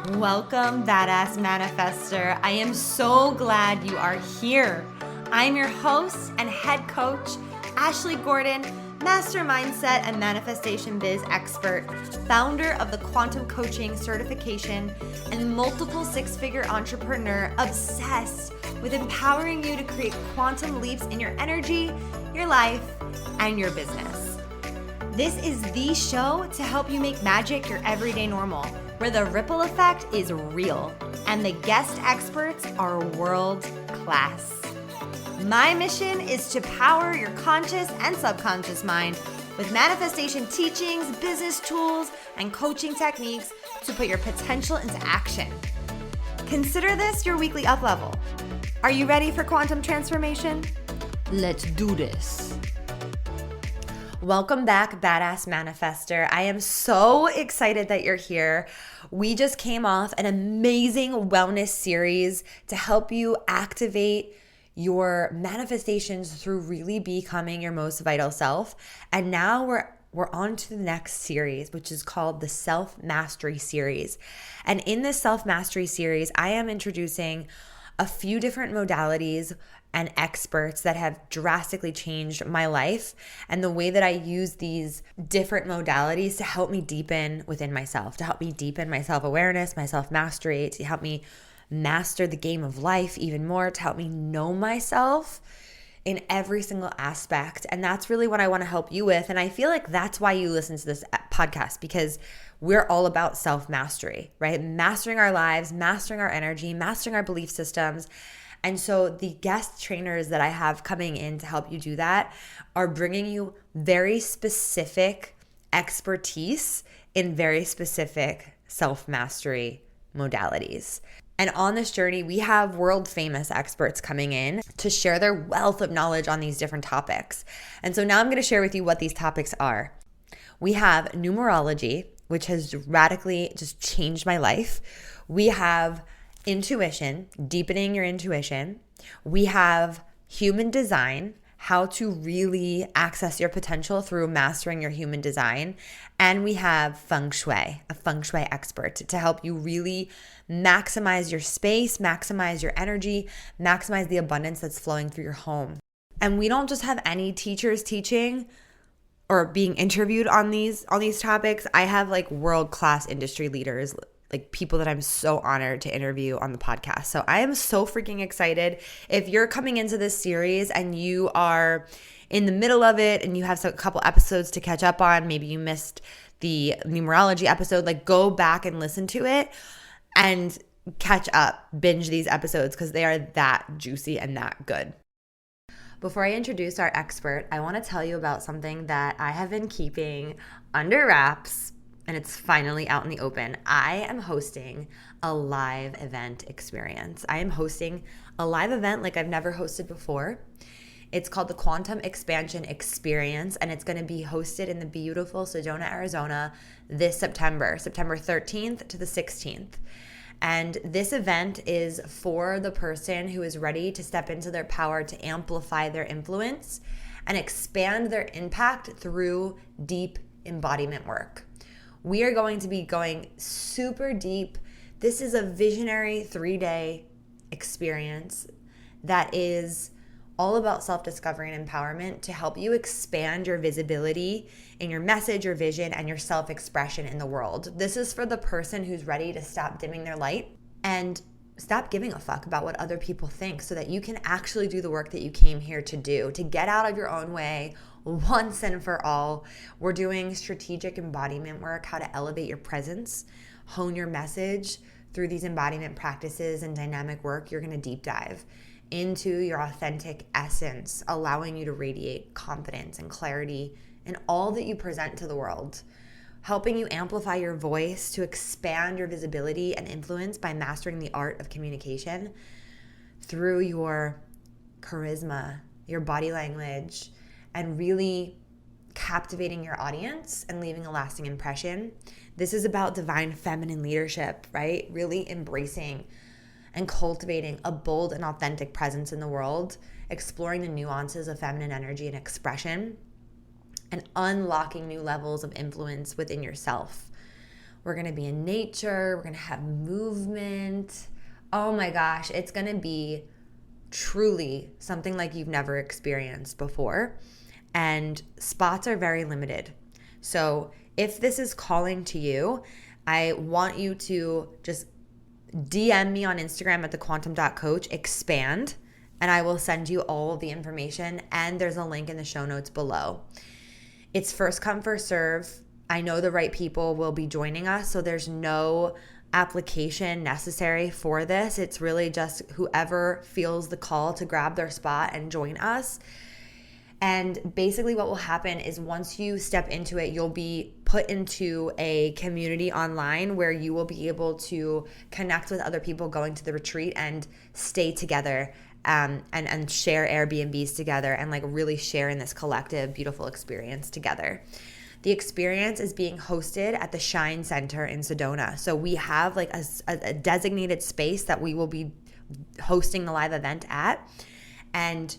Welcome, Badass Manifester. I am so glad you are here. I'm your host and head coach, Ashley Gordon, master mindset and manifestation biz expert, founder of the Quantum Coaching certification, and multiple six-figure entrepreneur obsessed with empowering you to create quantum leaps in your energy, your life, and your business. This is the show to help you make magic your everyday normal, where the ripple effect is real and the guest experts are world class. My mission is to power your conscious and subconscious mind with manifestation teachings, business tools, and coaching techniques to put your potential into action. Consider this your weekly up level. Are you ready for quantum transformation? Let's do this. Welcome back, Badass Manifester. I am so excited that you're here. We just came off an amazing wellness series to help you activate your manifestations through really becoming your most vital self. And now we're on to the next series, which is called the Self-Mastery Series. And in this Self-Mastery Series, I am introducing a few different modalities and experts that have drastically changed my life and the way that I use these different modalities to help me deepen within myself, to help me deepen my self-awareness, my self-mastery, to help me master the game of life even more, to help me know myself in every single aspect. And that's really what I want to help you with. And I feel like that's why you listen to this podcast, because we're all about self-mastery, right? Mastering our lives, mastering our energy, mastering our belief systems. And so the guest trainers that I have coming in to help you do that are bringing you very specific expertise in very specific self-mastery modalities. And on this journey, we have world famous experts coming in to share their wealth of knowledge on these different topics. And so now I'm going to share with you what these topics are. We have numerology, which has radically just changed my life. We have intuition, deepening your intuition. We have human design, how to really access your potential through mastering your human design. And we have Feng Shui, a Feng Shui expert to help you really maximize your space, maximize your energy, maximize the abundance that's flowing through your home. And we don't just have any teachers teaching or being interviewed on these topics. I have like world-class industry leaders, like people that I'm so honored to interview on the podcast. So I am so freaking excited. If you're coming into this series and you are in the middle of it and you have a couple episodes to catch up on, maybe you missed the numerology episode, like go back and listen to it and catch up, binge these episodes because they are that juicy and that good. Before I introduce our expert, I want to tell you about something that I have been keeping under wraps, and it's finally out in the open. I am hosting a live event experience. I am hosting a live event like I've never hosted before. It's called the Quantum Expansion Experience, and it's going to be hosted in the beautiful Sedona, Arizona this September 13th to the 16th. And this event is for the person who is ready to step into their power to amplify their influence and expand their impact through deep embodiment work. We are going to be going super deep. This is a visionary 3-day experience that is all about self-discovery and empowerment to help you expand your visibility in your message, your vision, and your self-expression in the world. This is for the person who's ready to stop dimming their light and stop giving a fuck about what other people think so that you can actually do the work that you came here to do, to get out of your own way once and for all. We're doing strategic embodiment work, how to elevate your presence, hone your message through these embodiment practices and dynamic work. You're going to deep dive into your authentic essence, allowing you to radiate confidence and clarity in all that you present to the world, helping you amplify your voice to expand your visibility and influence by mastering the art of communication through your charisma, your body language, and really captivating your audience and leaving a lasting impression. This is about divine feminine leadership, right? Really embracing and cultivating a bold and authentic presence in the world, exploring the nuances of feminine energy and expression, and unlocking new levels of influence within yourself. We're going to be in nature. We're going to have movement. Oh my gosh, it's going to be truly something like you've never experienced before. And spots are very limited. So if this is calling to you, I want you to just DM me on Instagram at thequantum.coach, expand, and I will send you all of the information. And there's a link in the show notes below. It's first come, first serve. I know the right people will be joining us, so there's no application necessary for this. It's really just whoever feels the call to grab their spot and join us. And basically what will happen is once you step into it, you'll be put into a community online where you will be able to connect with other people going to the retreat and stay together and share Airbnbs together and like really share in this collective beautiful experience together. The experience is being hosted at the Shine Center in Sedona. So we have like a designated space that we will be hosting the live event at. And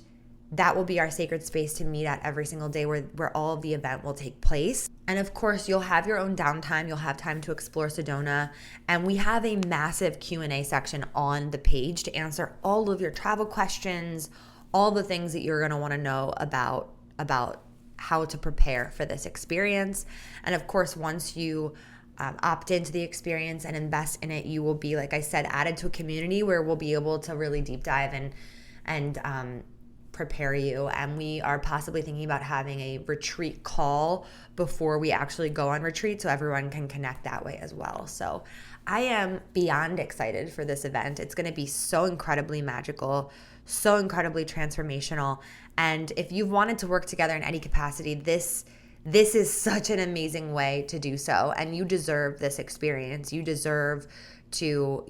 that will be our sacred space to meet at every single day where all of the event will take place. And of course, you'll have your own downtime. You'll have time to explore Sedona. And we have a massive Q&A section on the page to answer all of your travel questions, all the things that you're going to want to know about how to prepare for this experience. And of course, once you opt into the experience and invest in it, you will be, like I said, added to a community where we'll be able to really deep dive and prepare you. And we are possibly thinking about having a retreat call before we actually go on retreat so everyone can connect that way as well. So I am beyond excited for this event. It's going to be so incredibly magical, so incredibly transformational. And if you've wanted to work together in any capacity, this is such an amazing way to do so. And you deserve this experience. You deserve to,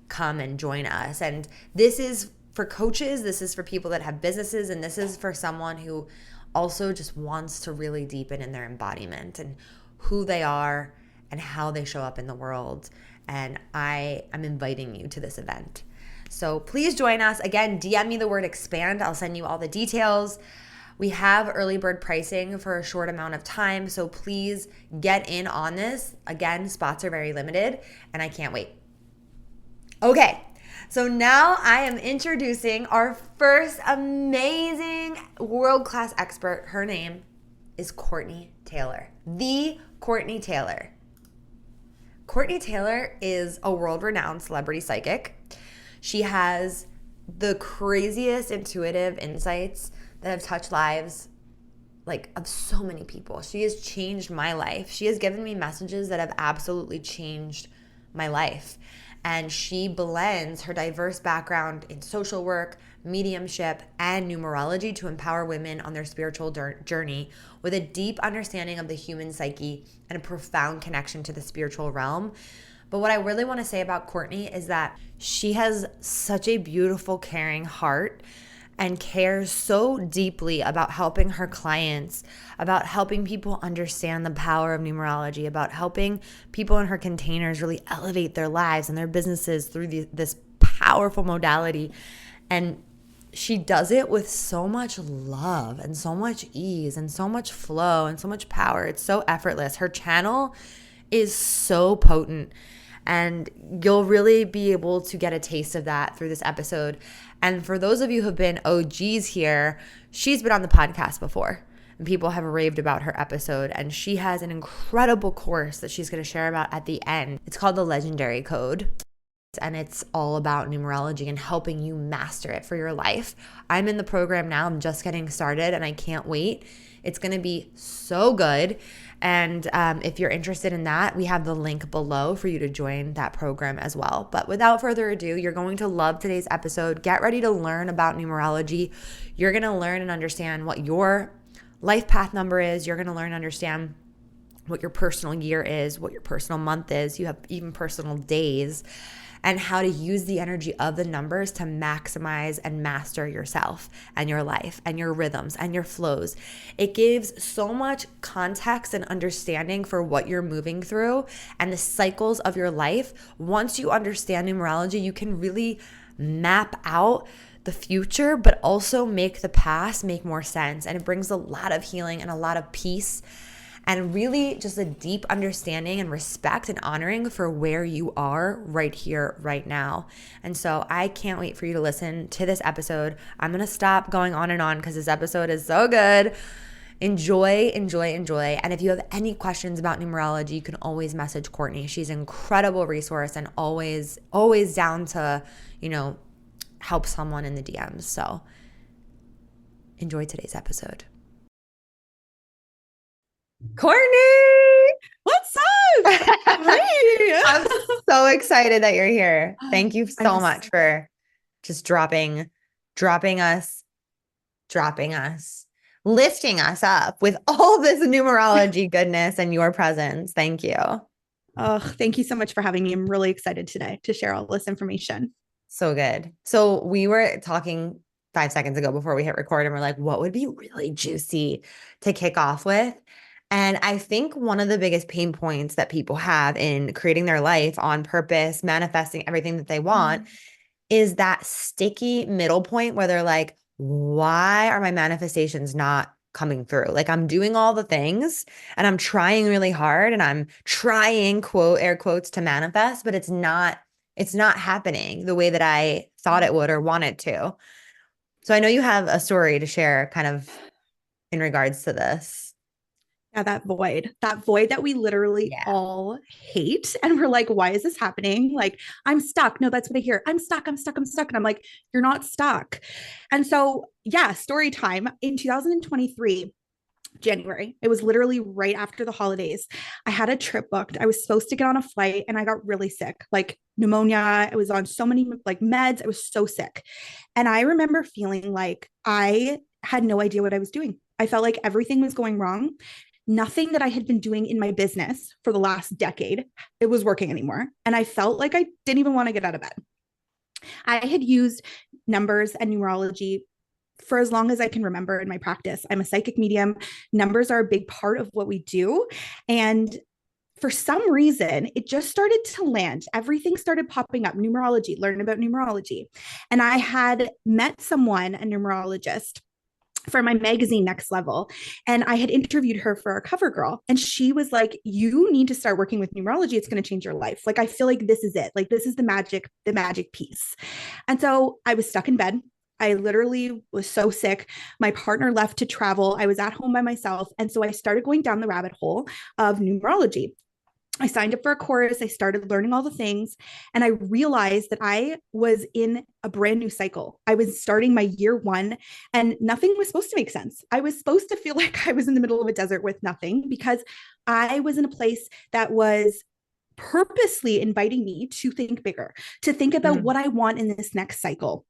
come and join us. And this is for coaches, this is for people that have businesses, and this is for someone who also just wants to really deepen in their embodiment and who they are and how they show up in the world. And I am inviting you to this event. So please join us. Again, DM me the word expand. I'll send you all the details. We have early bird pricing for a short amount of time, so please get in on this. Again, spots are very limited, and I can't wait. Okay. So now I am introducing our first amazing world-class expert. Her name is Courtney Taylor, the Courtney Taylor. Courtney Taylor is a world-renowned celebrity psychic. She has the craziest intuitive insights that have touched lives of so many people. She has changed my life. She has given me messages that have absolutely changed my life. And she blends her diverse background in social work, mediumship, and numerology to empower women on their spiritual journey with a deep understanding of the human psyche and a profound connection to the spiritual realm. But what I really want to say about Courtney is that she has such a beautiful, caring heart and cares so deeply about helping her clients, about helping people understand the power of numerology, about helping people in her containers really elevate their lives and their businesses through this powerful modality. And she does it with so much love and so much ease and so much flow and so much power. It's so effortless. Her channel is so potent. And you'll really be able to get a taste of that through this episode. And for those of you who've been OGs here, she's been on the podcast before. And people have raved about her episode. And she has an incredible course that she's going to share about at the end. It's called The Legendary Code. And it's all about numerology and helping you master it for your life. I'm in the program now. I'm just getting started and I can't wait. It's going to be so good. And if you're interested in that, we have the link below for you to join that program as well. But without further ado, you're going to love today's episode. Get ready to learn about numerology. You're going to learn and understand what your life path number is. You're going to learn and understand what your personal year is, what your personal month is. You have even personal days, and how to use the energy of the numbers to maximize and master yourself and your life and your rhythms and your flows. It gives so much context and understanding for what you're moving through and the cycles of your life. Once you understand numerology, you can really map out the future, but also make the past make more sense. And it brings a lot of healing and a lot of peace and really just a deep understanding and respect and honoring for where you are right here, right now. And so I can't wait for you to listen to this episode. I'm going to stop going on and on because this episode is so good. Enjoy, enjoy, enjoy. And if you have any questions about numerology, you can always message Courtney. She's an incredible resource and always, always down to, help someone in the DMs. So enjoy today's episode. Courtney! What's up? Hi. I'm so excited that you're here. Thank you so much for just dropping us, lifting us up with all this numerology goodness and your presence. Thank you. Oh, thank you so much for having me. I'm really excited today to share all this information. So good. So we were talking 5 seconds ago before we hit record, and we're like, what would be really juicy to kick off with? And I think one of the biggest pain points that people have in creating their life on purpose, manifesting everything that they want, is that sticky middle point where they're like, why are my manifestations not coming through? Like, I'm doing all the things and I'm trying really hard and I'm trying, quote, air quotes, to manifest, but it's not happening the way that I thought it would or wanted to. So I know you have a story to share kind of in regards to this. Yeah, that void that we literally all hate. And we're like, why is this happening? Like, I'm stuck. No, that's what I hear. I'm stuck. And I'm like, you're not stuck. And so, yeah, story time in 2023. January. It was literally right after the holidays. I had a trip booked. I was supposed to get on a flight and I got really sick, like pneumonia. I was on so many like meds. I was so sick. And I remember feeling like I had no idea what I was doing. I felt like everything was going wrong. Nothing that I had been doing in my business for the last decade, it was working anymore. And I felt like I didn't even want to get out of bed. I had used numbers and numerology for as long as I can remember in my practice. I'm a psychic medium. Numbers are a big part of what we do. And for some reason, it just started to land. Everything started popping up. Numerology, learn about numerology. And I had met someone, a numerologist, for my magazine Next Level. And I had interviewed her for our cover girl. And she was like, you need to start working with numerology. It's going to change your life. Like, I feel like this is it. Like, this is the magic piece. And so I was stuck in bed. I literally was so sick. My partner left to travel. I was at home by myself. And so I started going down the rabbit hole of numerology. I signed up for a course. I started learning all the things. And I realized that I was in a brand new cycle. I was starting my year one and nothing was supposed to make sense. I was supposed to feel like I was in the middle of a desert with nothing because I was in a place that was purposely inviting me to think bigger, to think about what I want in this next cycle.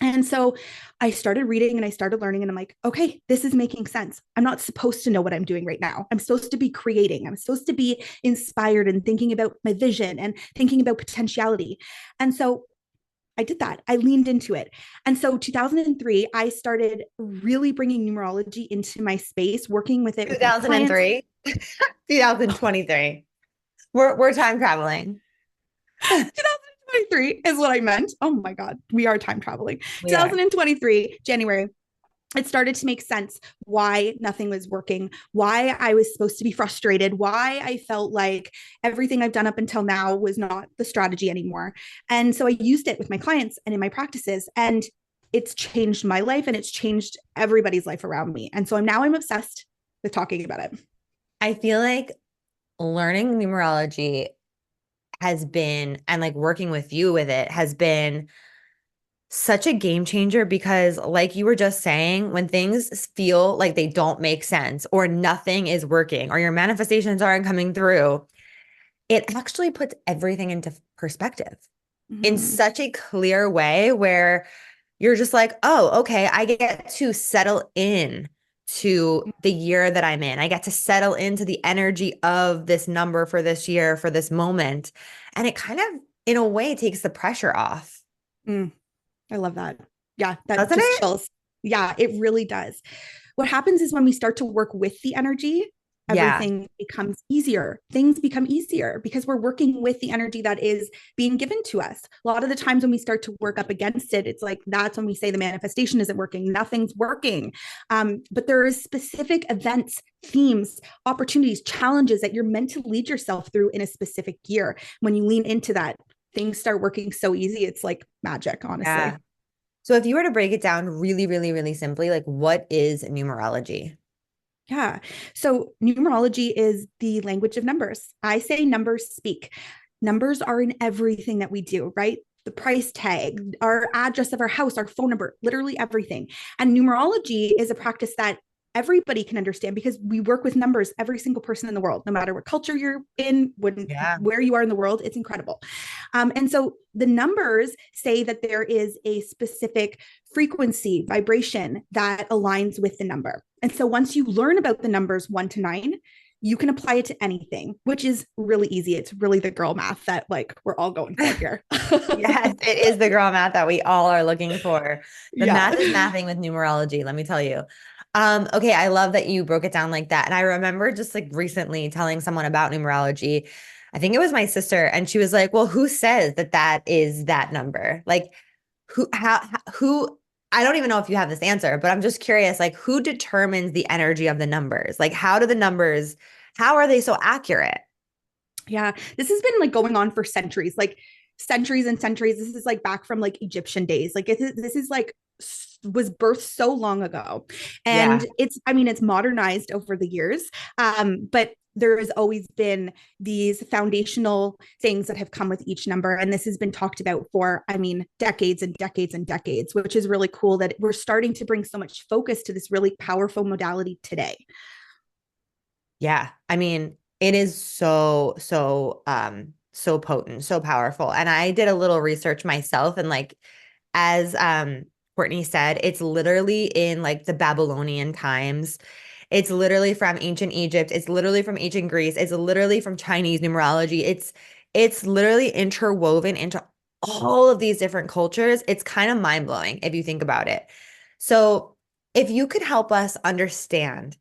And so I started reading and I started learning, and I'm like, okay, this is making sense. I'm not supposed to know what I'm doing right now. I'm supposed to be creating. I'm supposed to be inspired and thinking about my vision and thinking about potentiality. And so I did that. I leaned into it. And so 2003, I started really bringing numerology into my space, working with it. 2003, 2023. We're time traveling. 2023 is what I meant. Oh my God, we are time traveling. 2023, January. It started to make sense why nothing was working, why I was supposed to be frustrated, why I felt like everything I've done up until now was not the strategy anymore. And so I used it with my clients and in my practices, and it's changed my life and it's changed everybody's life around me. And so I'm obsessed with talking about it. I feel like learning numerology has been, and like working with you with it has been such a game changer, because like you were just saying, when things feel like they don't make sense or nothing is working or your manifestations aren't coming through, it actually puts everything into perspective in such a clear way where you're just like, oh, okay, I get to settle in to the year that I'm in. I get to settle into the energy of this number for this year, for this moment. And it kind of, in a way, takes the pressure off. I love that. Yeah, that Doesn't just it? chills. Yeah, it really does. What happens is when we start to work with the energy Yeah. everything becomes easier. Things become easier because we're working with the energy that is being given to us. A lot of the times when we start to work up against it, it's like that's when we say the manifestation isn't working, nothing's working. But there is specific events, themes, opportunities, challenges that you're meant to lead yourself through in a specific year. When you lean into that, things start working so easy. It's like magic, honestly. Yeah. So if you were to break it down really, really, really simply, like what is numerology? Yeah. So numerology is the language of numbers. I say numbers speak. Numbers are in everything that we do, right? The price tag, our address of our house, our phone number, literally everything. And numerology is a practice that everybody can understand because we work with numbers, every single person in the world, no matter what culture you're in, Yeah. where you are in the world, it's incredible. And so the numbers say that there is a specific frequency, vibration that aligns with the number. And so once you learn about the numbers 1 to 9, you can apply it to anything, which is really easy. It's really the girl math that like we're all going for here. Yes, it is the girl math that we all are looking for. The Yeah. math is mathing with numerology, let me tell you. Okay, I love that you broke it down like that. And I remember just like recently telling someone about numerology. I think it was my sister, and she was like, "Well, who says that that is that number? Like, who?" I don't even know if you have this answer, but I'm just curious, like, who determines the energy of the numbers? Like, how do the numbers, how are they so accurate? Yeah. This has been like going on for centuries, like centuries and centuries. This is like back from like Egyptian days. Like this is like was birthed so long ago. Yeah. And it's, I mean, it's modernized over the years. But there has always been these foundational things that have come with each number. And this has been talked about for, I mean, decades and decades and decades, which is really cool that we're starting to bring so much focus to this really powerful modality today. Yeah. I mean, it is so potent, so powerful. And I did a little research myself, and like as Courtney said, it's literally in like the Babylonian times. It's literally from ancient Egypt. It's literally from ancient Greece. It's literally from Chinese numerology. It's literally interwoven into all of these different cultures. It's kind of mind-blowing if you think about it. So, if you could help us understand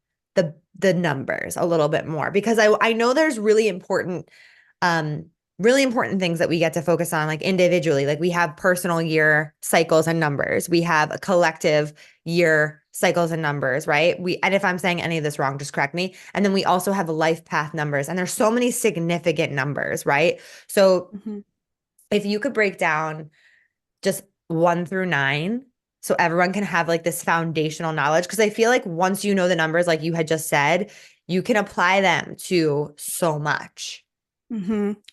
the numbers a little bit more, because I know there's um really important things that we get to focus on like individually. Like we have personal year cycles and numbers. We have a collective year cycles and numbers, right? And if I'm saying any of this wrong, just correct me. And then we also have life path numbers, and there's so many significant numbers, right? So Mhm. if you could break down just 1 through 9 so everyone can have like this foundational knowledge, because I feel like once you know the numbers like you had just said, you can apply them to so much.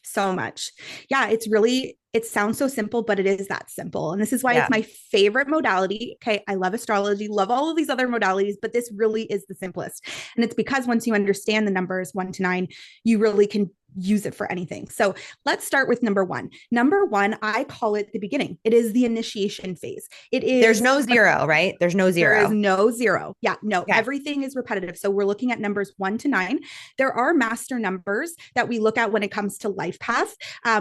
So much. Yeah, it's really, it sounds so simple, but it is that simple. And this is why it's Yeah. my favorite modality. Okay. I love astrology, love all of these other modalities, but this really is the simplest. And it's because once you understand the numbers 1 to 9, you really can use it for anything. So let's start with number one. Number one, I call it the beginning. It is the initiation phase. It There's is no when zero, right? There's no there is zero. no zero. Yeah, no, Okay. everything is repetitive. So we're looking at numbers 1 to 9. There are master numbers that we look at when it comes to life path,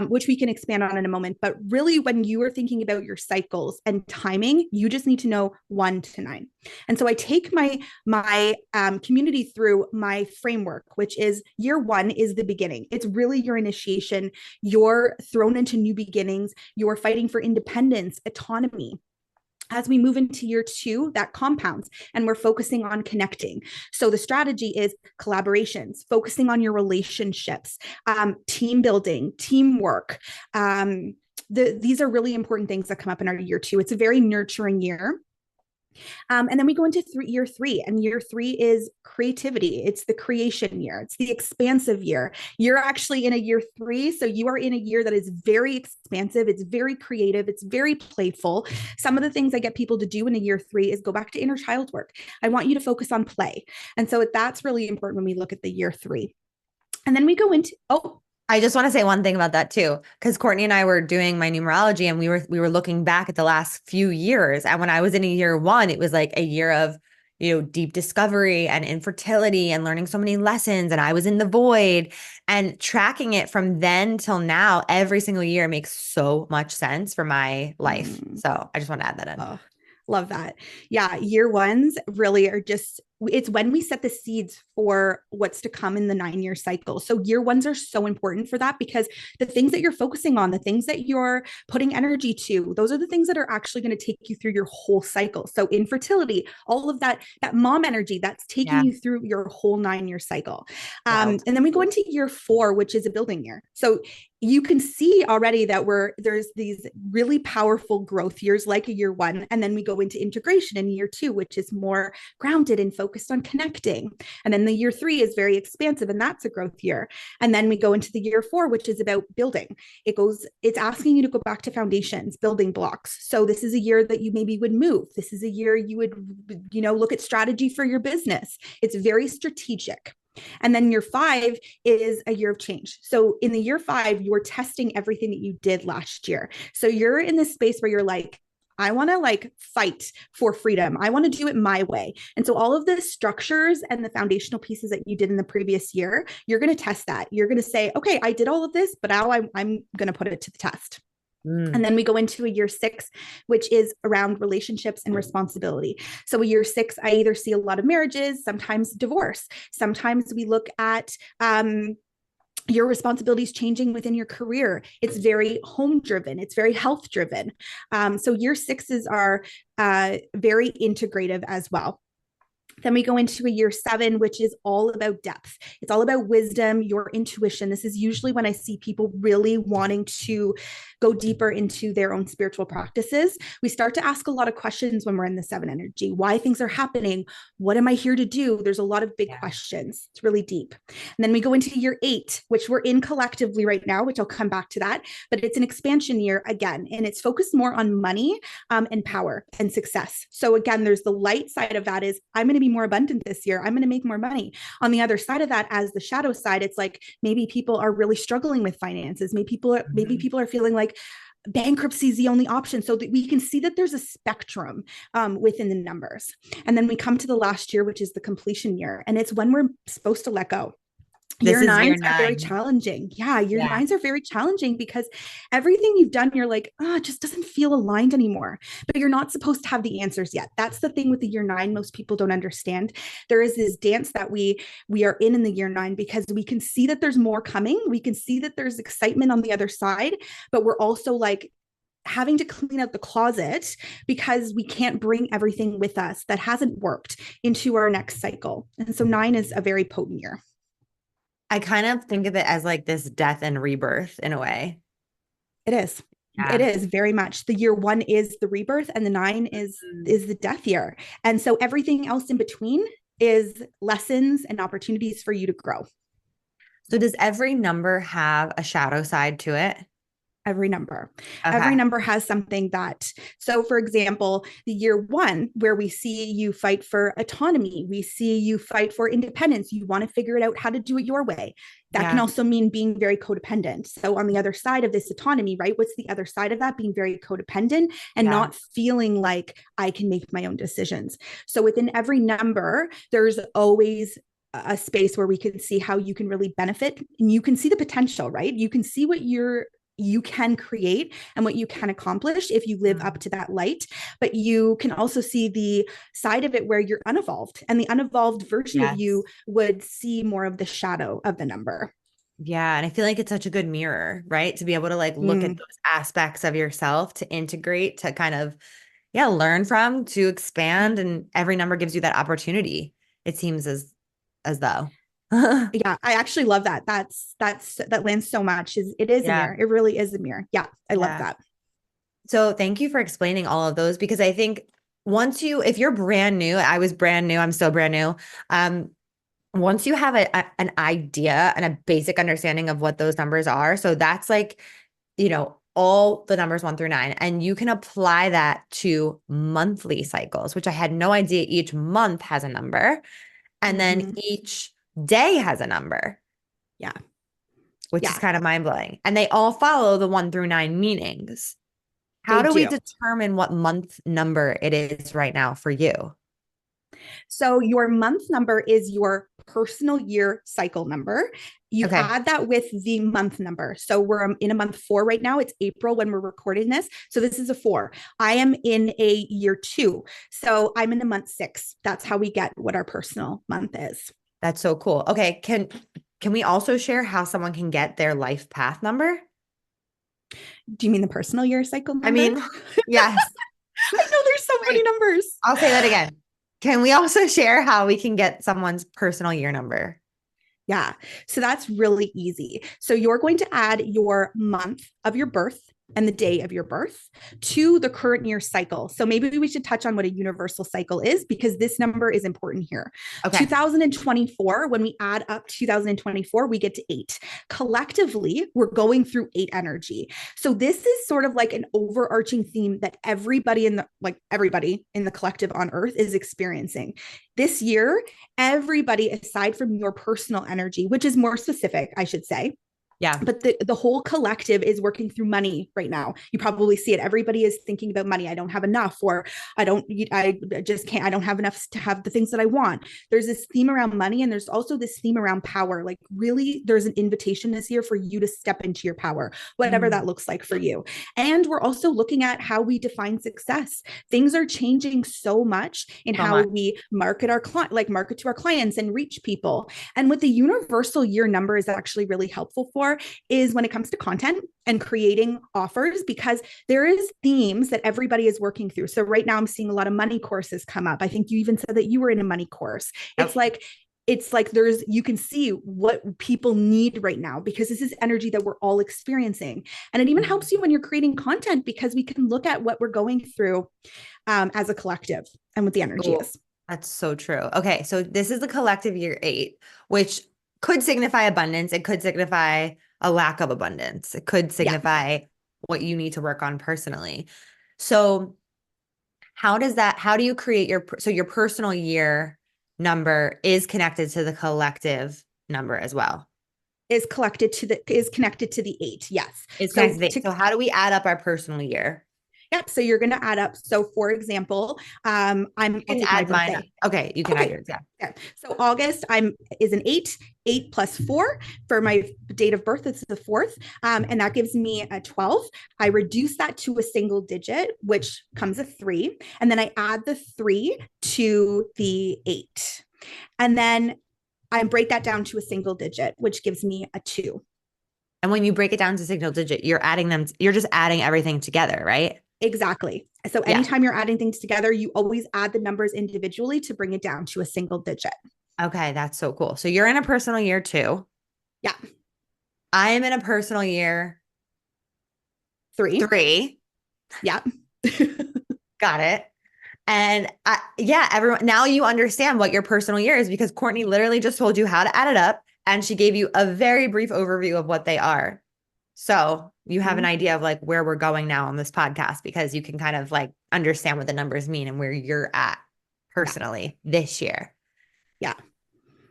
which we can expand on in a moment. But really, when you are thinking about your cycles and timing, you just need to know 1 to 9. And so I take my community through my framework, which is year one is the beginning. It's really your initiation. You're thrown into new beginnings. You're fighting for independence, autonomy. As we move into year two, that compounds and we're focusing on connecting. So the strategy is collaborations, focusing on your relationships, team building, teamwork. These are really important things that come up in our year two. It's a very nurturing year. And then we go into year three, and year three is creativity. It's the creation year, it's the expansive year. You're actually in a year three. So you are in a year that is very expansive, it's very creative, it's very playful. Some of the things I get people to do in a year three is go back to inner child work. I want you to focus on play. And so that's really important when we look at the year three. And then we go into, oh, I just want to say one thing about that too, because Courtney and I were doing my numerology, and we were looking back at the last few years. And when I was in a year one, it was like a year of, deep discovery and infertility and learning so many lessons. And I was in the void, and tracking it from then till now, every single year makes so much sense for my life. So I just want to add that in. oh, love that. Yeah, year ones really are just, it's when we set the seeds for what's to come in the 9-year cycle. So year ones are so important for that, because the things that you're focusing on, the things that you're putting energy to, those are the things that are actually going to take you through your whole cycle. So infertility, all of that mom energy, that's taking you through your whole 9-year cycle. And then we go into year 4, which is a building year. So you can see already that there's these really powerful growth years like a year 1. And then we go into integration in year 2, which is more grounded and focused on connecting. And then the year 3 is very expansive, and that's a growth year. And then we go into the year 4, which is about building. It's asking you to go back to foundations, building blocks. So this is a year that you maybe would move. This is a year you would, look at strategy for your business. It's very strategic. And then year 5 is a year of change. So in the year 5, you're testing everything that you did last year. So you're in this space where you're like, I want to fight for freedom. I want to do it my way. And so all of the structures and the foundational pieces that you did in the previous year, you're going to test that. You're going to say, okay, I did all of this, but now I'm going to put it to the test. And then we go into a year 6, which is around relationships and responsibility. So a year 6, I either see a lot of marriages, sometimes divorce. Sometimes we look at your responsibilities changing within your career. It's very home driven. It's very health driven. So year 6s are very integrative as well. Then we go into a year 7, which is all about depth. It's all about wisdom, your intuition. This is usually when I see people really wanting to go deeper into their own spiritual practices. We start to ask a lot of questions when we're in the 7 energy, why things are happening. What am I here to do? There's a lot of big questions. It's really deep. And then we go into year 8, which we're in collectively right now, which I'll come back to that, but it's an expansion year again, and it's focused more on money and power and success. So again, there's the light side of that is I'm going to be more abundant this year. I'm going to make more money. On the other side of that, as the shadow side, it's like maybe people are really struggling with finances. Maybe people are feeling like bankruptcy is the only option, so that we can see that there's a spectrum within the numbers. And then we come to the last year, which is the completion year, and it's when we're supposed to let go. Year 9s are very challenging. Yeah, year 9s are very challenging because everything you've done, you're like, it just doesn't feel aligned anymore. But you're not supposed to have the answers yet. That's the thing with the year 9. Most people don't understand. There is this dance that we are in the year 9, because we can see that there's more coming. We can see that there's excitement on the other side, but we're also like having to clean out the closet because we can't bring everything with us that hasn't worked into our next cycle. And so 9 is a very potent year. I kind of think of it as like this death and rebirth in a way. It is. Yeah. It is very much. The year 1 is the rebirth, and the 9 is the death year. And so everything else in between is lessons and opportunities for you to grow. So does every number have a shadow side to it? Every number. Okay. Every number has something so for example, the year 1, where we see you fight for autonomy, we see you fight for independence, you want to figure it out how to do it your way. That can also mean being very codependent. So on the other side of this autonomy, right? What's the other side of that? Being very codependent and not feeling like I can make my own decisions. So within every number, there's always a space where we can see how you can really benefit, and you can see the potential, right? You can see what you can create and what you can accomplish if you live up to that light. But you can also see the side of it where you're unevolved, and the unevolved version of you would see more of the shadow of the number. Yeah. And I feel like it's such a good mirror, right? To be able to like look at those aspects of yourself, to integrate, to kind of, learn from, to expand. And every number gives you that opportunity. It seems as though. Yeah, I actually love that. That lands so much. It is a mirror. It really is a mirror. Yeah, I love that. So thank you for explaining all of those, because I think if you're brand new, I was brand new, I'm still brand new. Once you have an idea and a basic understanding of what those numbers are, so that's like, all the numbers 1 through 9, and you can apply that to monthly cycles, which I had no idea each month has a number. And then each day has a number. Yeah. Which is kind of mind-blowing. And they all follow the 1 through 9 meanings. How do we determine what month number it is right now for you? So your month number is your personal year cycle number. You add that with the month number. So we're in a month 4 right now. It's April when we're recording this. So this is a 4. I am in a year 2. So I'm in a month 6. That's how we get what our personal month is. That's so cool. Okay. Can we also share how someone can get their life path number? Do you mean the personal year cycle I number? mean, yes. I know there's so many Wait, numbers. I'll say that again. Can we also share how we can get someone's personal year number? Yeah. So that's really easy. So you're going to add your month of your birth and the day of your birth to the current year cycle. So maybe we should touch on what a universal cycle is because this number is important here. Okay. 2024, when we add up 2024, we get to 8. Collectively, we're going through 8 energy. So this is sort of like an overarching theme that everybody in the collective on earth is experiencing. This year, everybody aside from your personal energy, which is more specific, I should say, Yeah. but the whole collective is working through money right now. You probably see it. Everybody is thinking about money. I don't have enough, or I just can't, I don't have enough to have the things that I want. There's this theme around money. And there's also this theme around power. Like really, there's an invitation this year for you to step into your power, whatever that looks like for you. And we're also looking at how we define success. Things are changing so much in So how much. we market our client, like market to our clients and reach people. And what the universal year number is actually really helpful for is when it comes to content and creating offers, because there is themes that everybody is working through. So right now I'm seeing a lot of money courses come up. I think you even said that you were in a money course. Yep. It's like there's, you can see what people need right now because this is energy that we're all experiencing. And it even helps you when you're creating content because we can look at what we're going through as a collective and what the energy Cool. is. That's so true. Okay. So this is the collective year 8, which could signify abundance. It could signify a lack of abundance. It could Yeah. signify what you need to work on personally. So how do you create your personal year number is connected to the collective number as well? Is connected to the 8. Yes. It's So connected. So how do we add up our personal year? yep. So you're going to add up. So for example, I'll take my Mine. birthday. Okay, you can add Okay. yours. Yeah. Yeah. So August is an 8. 8 plus 4 for my date of birth. It's the 4th, and that gives me a 12. I reduce that to a single digit, which comes a 3, and then I add the 3 to the 8, and then I break that down to a single digit, which gives me a 2. And when you break it down to single digit, you're just adding everything together, right? Exactly. So Yeah. anytime you're adding things together, you always add the numbers individually to bring it down to a single digit. Okay, that's so cool. So you're in a personal year 2. Yeah. I am in a personal year 3. 3. Yeah. Got it. And everyone, now you understand what your personal year is because Courtney literally just told you how to add it up and she gave you a very brief overview of what they are. So you have an idea of like where we're going now on this podcast because you can kind of like understand what the numbers mean and where you're at personally this year. Yeah.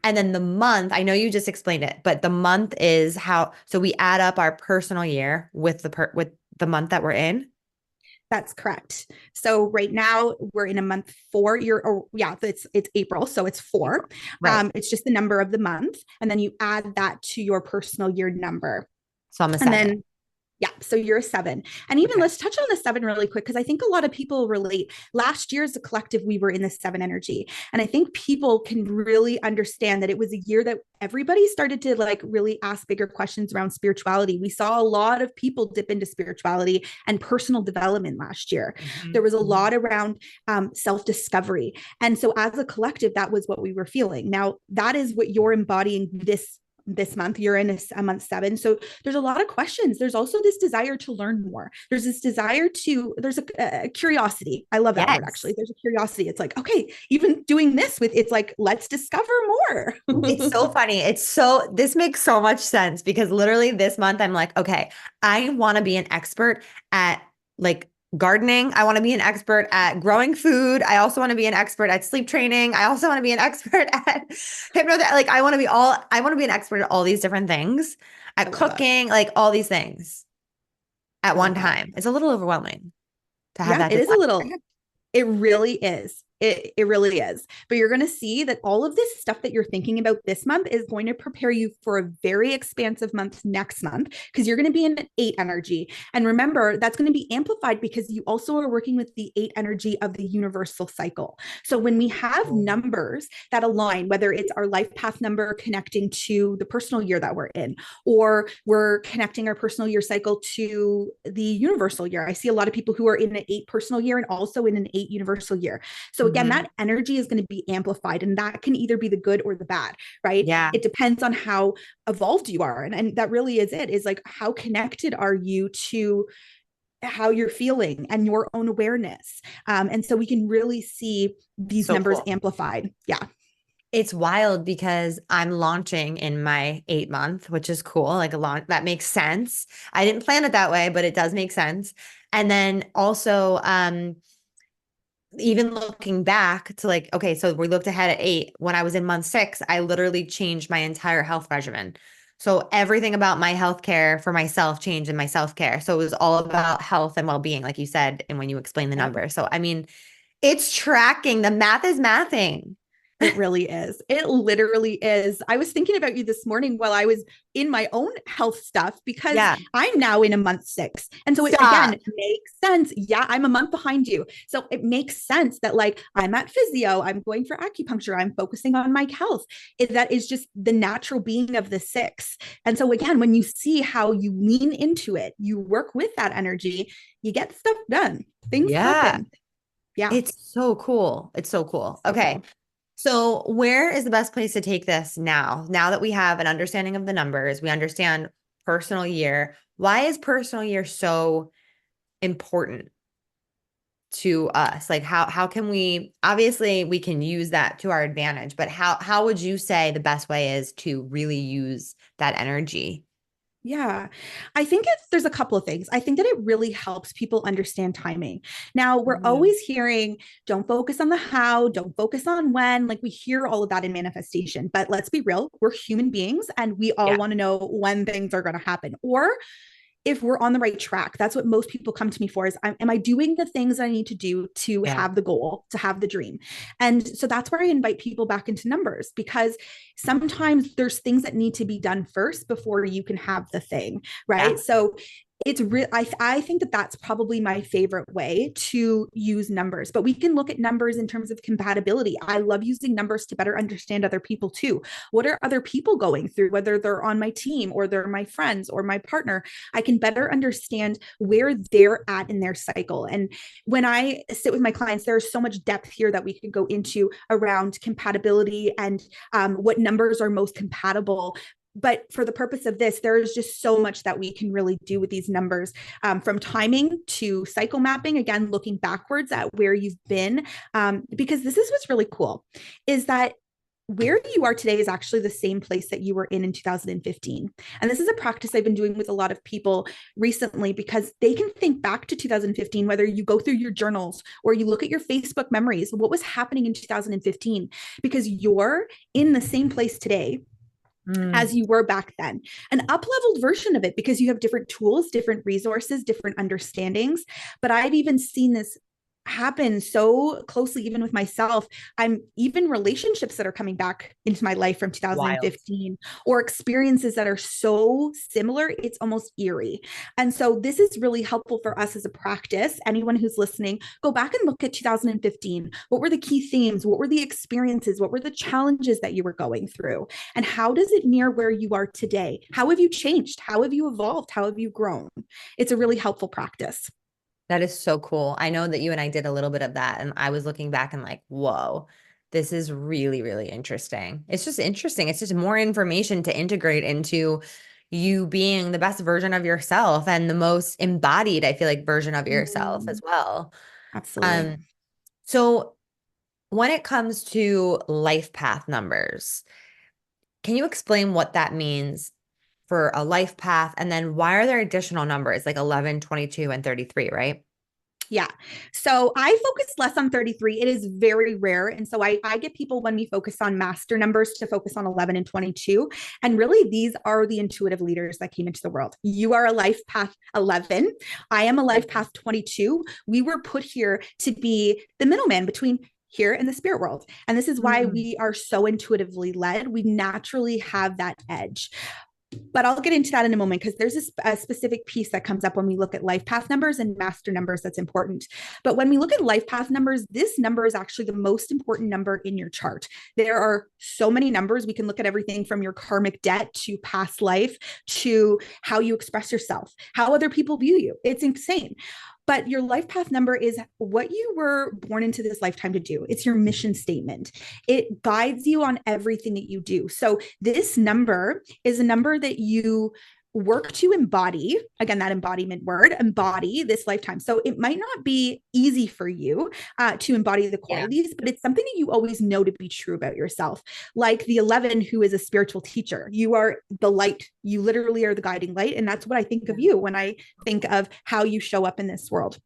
And then the month, I know you just explained it, but the month is so we add up our personal year with the month that we're in. That's correct. So right now we're in a month 4. It's April, so it's 4. Right. It's just the number of the month, and then you add that to your personal year number, So I'm a and 7. then yeah, so you're a 7. And even Okay. let's touch on the 7 really quick because I think a lot of people relate. Last year as a collective, we were in the 7 energy. And I think people can really understand that it was a year that everybody started to like really ask bigger questions around spirituality. We saw a lot of people dip into spirituality and personal development last year. There was a lot around self-discovery. And so as a collective, that was what we were feeling. Now, that is what you're embodying this month. You're in a month 7, so there's a lot of questions. There's also this desire to learn more. There's a curiosity. I love that word. Actually, there's a curiosity. It's like, okay, even doing this it's like, let's discover more. It's so funny. This makes so much sense because literally this month I'm like, okay, I want to be an expert at like gardening. I want to be an expert at growing food. I also want to be an expert at sleep training. I also want to be an expert at hypnotherapy. Like I want to be an expert at all these different things, at cooking, like all these things at one time. It's a little overwhelming to have that. It is a little, it really is. It really is. But you're going to see that all of this stuff that you're thinking about this month is going to prepare you for a very expansive month next month, because you're going to be in an 8 energy. And remember, that's going to be amplified because you also are working with the 8 energy of the universal cycle. So when we have numbers that align, whether it's our life path number connecting to the personal year that we're in, or we're connecting our personal year cycle to the universal year. I see a lot of people who are in an 8 personal year and also in an 8 universal year. So again, that energy is going to be amplified, and that can either be the good or the bad, right? Yeah. It depends on how evolved you are. And that really is it, is like, how connected are you to how you're feeling and your own awareness. And so we can really see these numbers amplified. Yeah. It's wild because I'm launching in my 8 month, which is cool. Like a launch that makes sense. I didn't plan it that way, but it does make sense. And then also, even looking back to like, okay, so we looked ahead at 8. When I was in month 6, I literally changed my entire health regimen. So everything about my healthcare for myself changed in my self-care. So it was all about health and well-being, like you said, and when you explain the number. So I mean, it's tracking. The math is mathing. It really is. It literally is. I was thinking about you this morning while I was in my own health stuff, because I'm now in a month 6. And so it again makes sense. Yeah, I'm a month behind you. So it makes sense that like I'm at physio, I'm going for acupuncture, I'm focusing on my health. That is just the natural being of the 6. And so again, when you see how you lean into it, you work with that energy, you get stuff done. Things happen. Yeah. It's so cool. It's so cool. Okay. Cool. So where is the best place to take this now? Now that we have an understanding of the numbers, we understand personal year. Why is personal year so important to us? Like how can we, obviously we can use that to our advantage, but how would you say the best way is to really use that energy? Yeah, I think there's a couple of things. I think that it really helps people understand timing. Now, we're always hearing, don't focus on the how, don't focus on when. Like we hear all of that in manifestation, but let's be real, we're human beings and we all want to know when things are going to happen, or if we're on the right track. That's what most people come to me for, is am I doing the things I need to do to have the goal, to have the dream? And so that's where I invite people back into numbers, because sometimes there's things that need to be done first before you can have the thing, right? Yeah. So it's real. I think that that's probably my favorite way to use numbers, but we can look at numbers in terms of compatibility. I love using numbers to better understand other people too. What are other people going through, whether they're on my team or they're my friends or my partner? I can better understand where they're at in their cycle. And when I sit with my clients, there's so much depth here that we could go into around compatibility and what numbers are most compatible. But for the purpose of this, there's just so much that we can really do with these numbers, from timing to cycle mapping, again, looking backwards at where you've been, because this is what's really cool, is that where you are today is actually the same place that you were in 2015. And this is a practice I've been doing with a lot of people recently, because they can think back to 2015, whether you go through your journals or you look at your Facebook memories, what was happening in 2015, because you're in the same place today as you were back then, an up-leveled version of it, because you have different tools, different resources, different understandings. But I've even seen this happen so closely, even with myself. I'm even relationships that are coming back into my life from 2015, or experiences that are so similar, it's almost eerie. And so this is really helpful for us as a practice. Anyone who's listening, go back and look at 2015. What were the key themes? What were the experiences? What were the challenges that you were going through? And how does it mirror where you are today? How have you changed? How have you evolved? How have you grown? It's a really helpful practice. That is so cool. I know that you and I did a little bit of that, and I was looking back and like, whoa, this is really, really interesting. It's just interesting. It's just more information to integrate into you being the best version of yourself and the most embodied, I feel like, version of yourself as well. Absolutely. So when it comes to life path numbers, can you explain what that means for a life path? And then why are there additional numbers like 11, 22, and 33, right? Yeah. So I focus less on 33. It is very rare. And so I get people, when we focus on master numbers, to focus on 11 and 22. And really, these are the intuitive leaders that came into the world. You are a life path 11. I am a life path 22. We were put here to be the middleman between here in the spirit world. And this is why Mm. we are so intuitively led. We naturally have that edge. But I'll get into that in a moment because there's a specific piece that comes up when we look at life path numbers and master numbers that's important. But when we look at life path numbers, this number is actually the most important number in your chart. There are so many numbers. We can look at everything from your karmic debt to past life to how you express yourself, how other people view you. It's insane. But your life path number is what you were born into this lifetime to do. It's your mission statement. It guides you on everything that you do. So this number is a number that you work to embody. Again, that embodiment word, embody this lifetime. So it might not be easy for you to embody the qualities, but it's something that you always know to be true about yourself. Like the 11, who is a spiritual teacher. You are the light. You literally are the guiding light. And that's what I think of you when I think of how you show up in this world.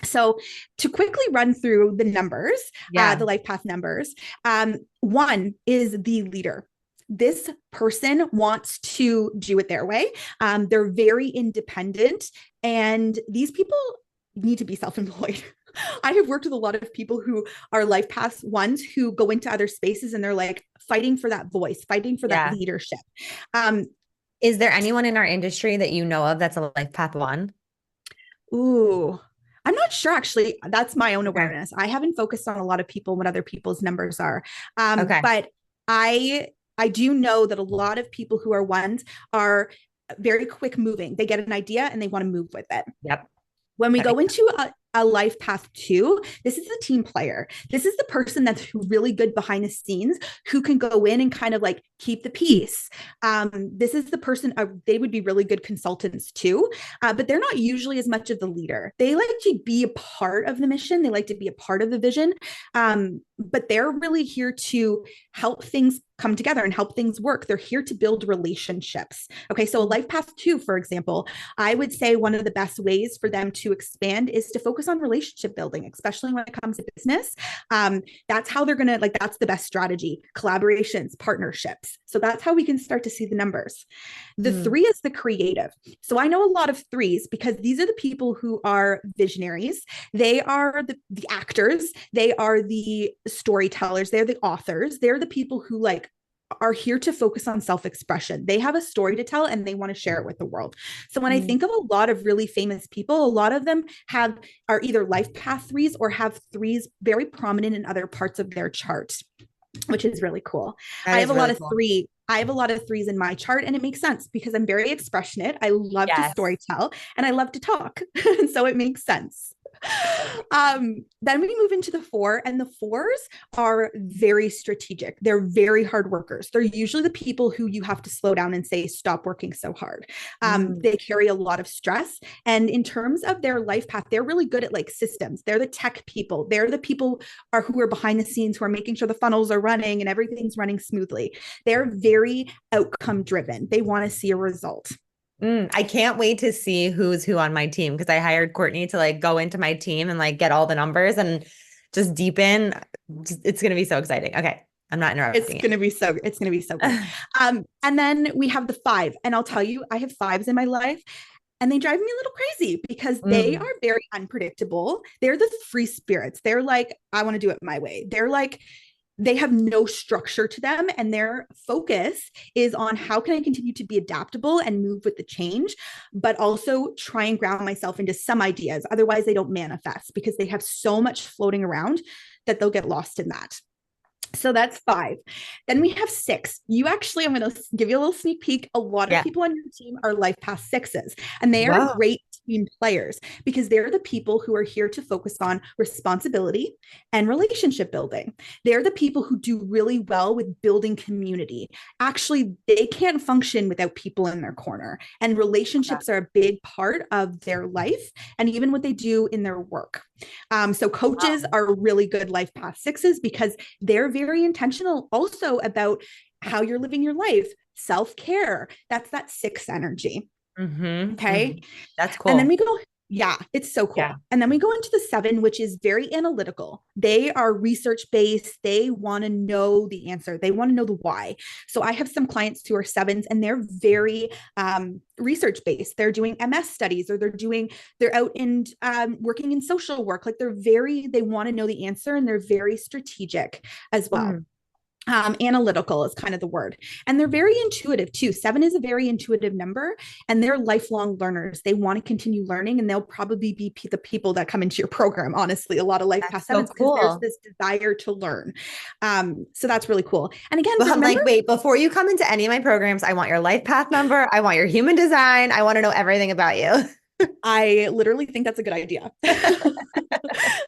So to quickly run through the numbers, the life path numbers, one is the leader. This person wants to do it their way. They're very independent, and these people need to be self-employed. I have worked with a lot of people who are life path ones who go into other spaces and they're like fighting for that voice, fighting for that leadership. Is there anyone in our industry that you know of that's a life path one? Ooh, I'm not sure, actually. That's my own awareness. I haven't focused on a lot of people and what other people's numbers are. But I do know that a lot of people who are ones are very quick moving. They get an idea and they want to move with it. Yep. When we go into a life path two, this is a team player. This is the person that's really good behind the scenes, who can go in and kind of like keep the peace. This is the person, they would be really good consultants too, but they're not usually as much of the leader. They like to be a part of the mission. They like to be a part of the vision, but they're really here to help things come together and help things work. They're here to build relationships. Okay, so a life path two, for example, I would say one of the best ways for them to expand is to focus on relationship building, especially when it comes to business. That's how they're going to, like, that's the best strategy: collaborations, partnerships. So that's how we can start to see the numbers. The three is the creative. So I know a lot of threes because these are the people who are visionaries. They are the actors. They are the storytellers. They're the authors. They're the people who like are here to focus on self-expression. They have a story to tell and they want to share it with the world. So when I think of a lot of really famous people, a lot of them are either life path threes or have threes very prominent in other parts of their chart, which is really cool. I have a lot of threes in my chart, and it makes sense because I'm very expressionate. I love to storytell and I love to talk. So it makes sense. Then we move into the four, and the fours are very strategic. They're very hard workers. They're usually the people who you have to slow down and say, stop working so hard. They carry a lot of stress. And in terms of their life path, they're really good at like systems. They're the tech people. They're the people who are behind the scenes, who are making sure the funnels are running and everything's running smoothly. They're very outcome driven. They want to see a result. I can't wait to see who's who on my team, because I hired Courtney to like go into my team and like get all the numbers and just deepen. It's going to be so exciting. Okay. I'm not interrupting. It's going to be so good. And then we have the five, and I'll tell you, I have fives in my life, and they drive me a little crazy because they are very unpredictable. They're the free spirits. They're like, I want to do it my way. They're like, they have no structure to them, and their focus is on how can I continue to be adaptable and move with the change, but also try and ground myself into some ideas. Otherwise they don't manifest because they have so much floating around that they'll get lost in that. So that's five. Then we have six. I'm going to give you a little sneak peek. A lot of people on your team are life path sixes, and they are great team players because they're the people who are here to focus on responsibility and relationship building. They're the people who do really well with building community. Actually, they can't function without people in their corner, and relationships are a big part of their life and even what they do in their work. So coaches are really good life path sixes because they're very intentional also about how you're living your life, self-care. That's that six energy. Okay. That's cool. And then we go Yeah, it's so Yeah. cool. And then we go into the 7, which is very analytical. They are research based. They want to know the answer. They want to know the why. So I have some clients who are 7s, and they're very research based. They're doing MS studies, or they're out and working in social work. Like they want to know the answer, and they're very strategic as well. Mm. Analytical is kind of the word. And they're very intuitive too. 7 is a very intuitive number, and they're lifelong learners. They want to continue learning, and they'll probably be the people that come into your program. Honestly, a lot of life That's past so 7s, because there's cool. this desire to learn. So that's really cool. And again, But I'm remember, like, wait, before you come into any of my programs, I want your life path number. I want your human design. I want to know everything about you. I literally think that's a good idea.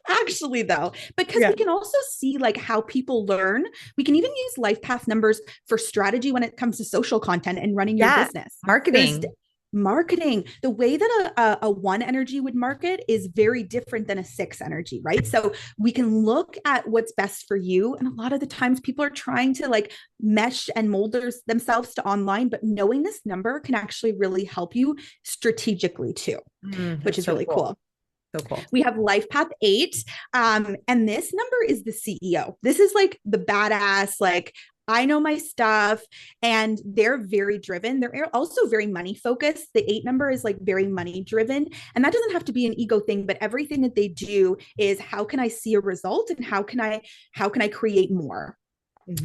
Actually, though, because we can also see like how people learn. We can even use life path numbers for strategy when it comes to social content and running your Yeah. business. There's Marketing. marketing. The way that a 1 energy would market is very different than a 6 energy, right? So we can look at what's best for you. And a lot of the times people are trying to like mesh and mold themselves to online, but knowing this number can actually really help you strategically too, which That's is so really cool. cool. So cool. We have life path 8. And this number is the CEO. This is like the badass, like, I know my stuff, and they're very driven. They're also very money focused. The 8 number is like very money driven. And that doesn't have to be an ego thing, but everything that they do is, how can I see a result, and how can I create more?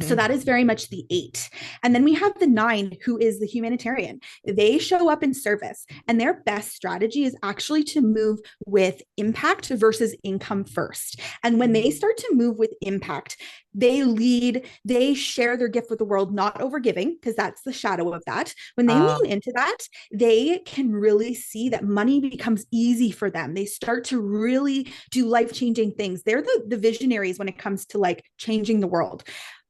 So that is very much the 8. And then we have the 9, who is the humanitarian. They show up in service, and their best strategy is actually to move with impact versus income first. And when they start to move with impact, they lead, they share their gift with the world, not over giving, because that's the shadow of that. When they lean into that, they can really see that money becomes easy for them. They start to really do life-changing things. They're the visionaries when it comes to like changing the world.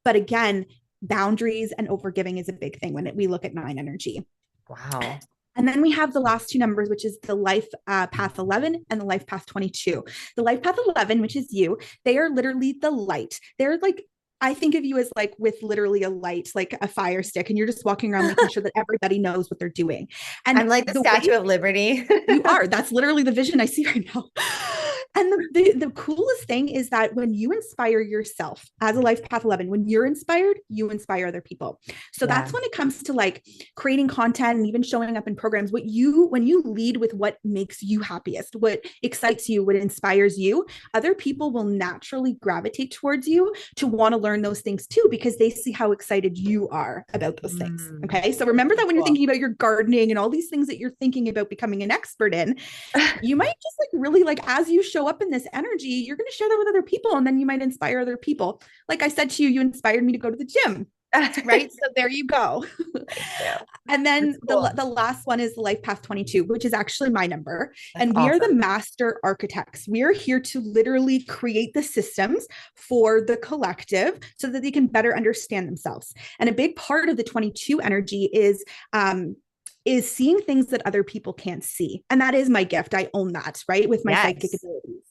But again, boundaries and overgiving is a big thing when we look at 9 energy. Wow. And then we have the last 2 numbers, which is the life path 11 and the life path 22. The life path 11, which is you, they are literally the light. They're like, I think of you as like with literally a light, like a fire stick, and you're just walking around making sure that everybody knows what they're doing. And I'm like the Statue of Liberty. you are, that's literally the vision I see right now. And the coolest thing is that when you inspire yourself as a life path 11, when you're inspired, you inspire other people. So that's when it comes to like creating content and even showing up in programs, when you lead with what makes you happiest, what excites you, what inspires you, other people will naturally gravitate towards you to want to learn those things too, because they see how excited you are about those things. Okay. So remember that when you're thinking about your gardening and all these things that you're thinking about becoming an expert in, you might just like really like, as you show up in this energy, you're going to share that with other people, and then you might inspire other people. Like I said to you, you inspired me to go to the gym. Right. So there you go. And then cool. the last one is life path 22, which is actually my number. That's and we awesome. Are the master architects. We are here to literally create the systems for the collective so that they can better understand themselves. And a big part of the 22 energy is seeing things that other people can't see. And that is my gift. I own that, right? With my psychic abilities.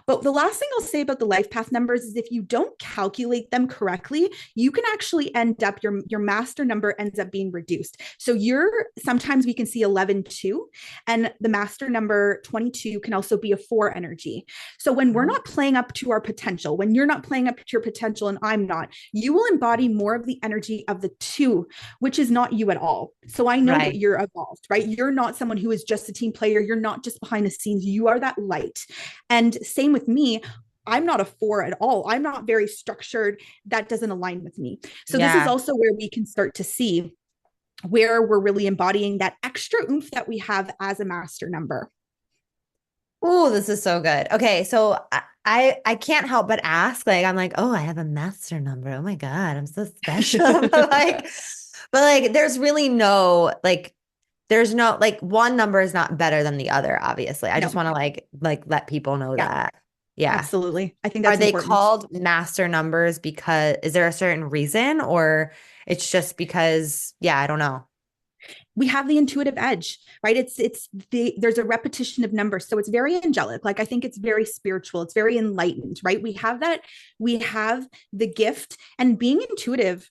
But the last thing I'll say about the life path numbers is, if you don't calculate them correctly, you can actually end up, your master number ends up being reduced. So sometimes we can see 11 too, and the master number 22 can also be a 4 energy. So when we're not playing up to our potential, when you're not playing up to your potential and I'm not, you will embody more of the energy of the 2, which is not you at all. So I know that you're evolved, right? You're not someone who is just a team player. You're not just behind the scenes. You are that light. And same with me. I'm not a 4 at all. I'm not very structured. That doesn't align with me. So this is also where we can start to see where we're really embodying that extra oomph that we have as a master number. Oh, this is so good. Okay. So I can't help but ask, like, I'm like, oh, I have a master number. Oh my God, I'm so special. but there's really no, like, there's no, like, one number is not better than the other, obviously. I just want to like let people know that. Yeah. Absolutely. I think that's Are they important. called master numbers because, is there a certain reason, or it's just because, I don't know. We have the intuitive edge, right? There's a repetition of numbers. So it's very angelic. Like, I think it's very spiritual. It's very enlightened, right? We have the gift, and being intuitive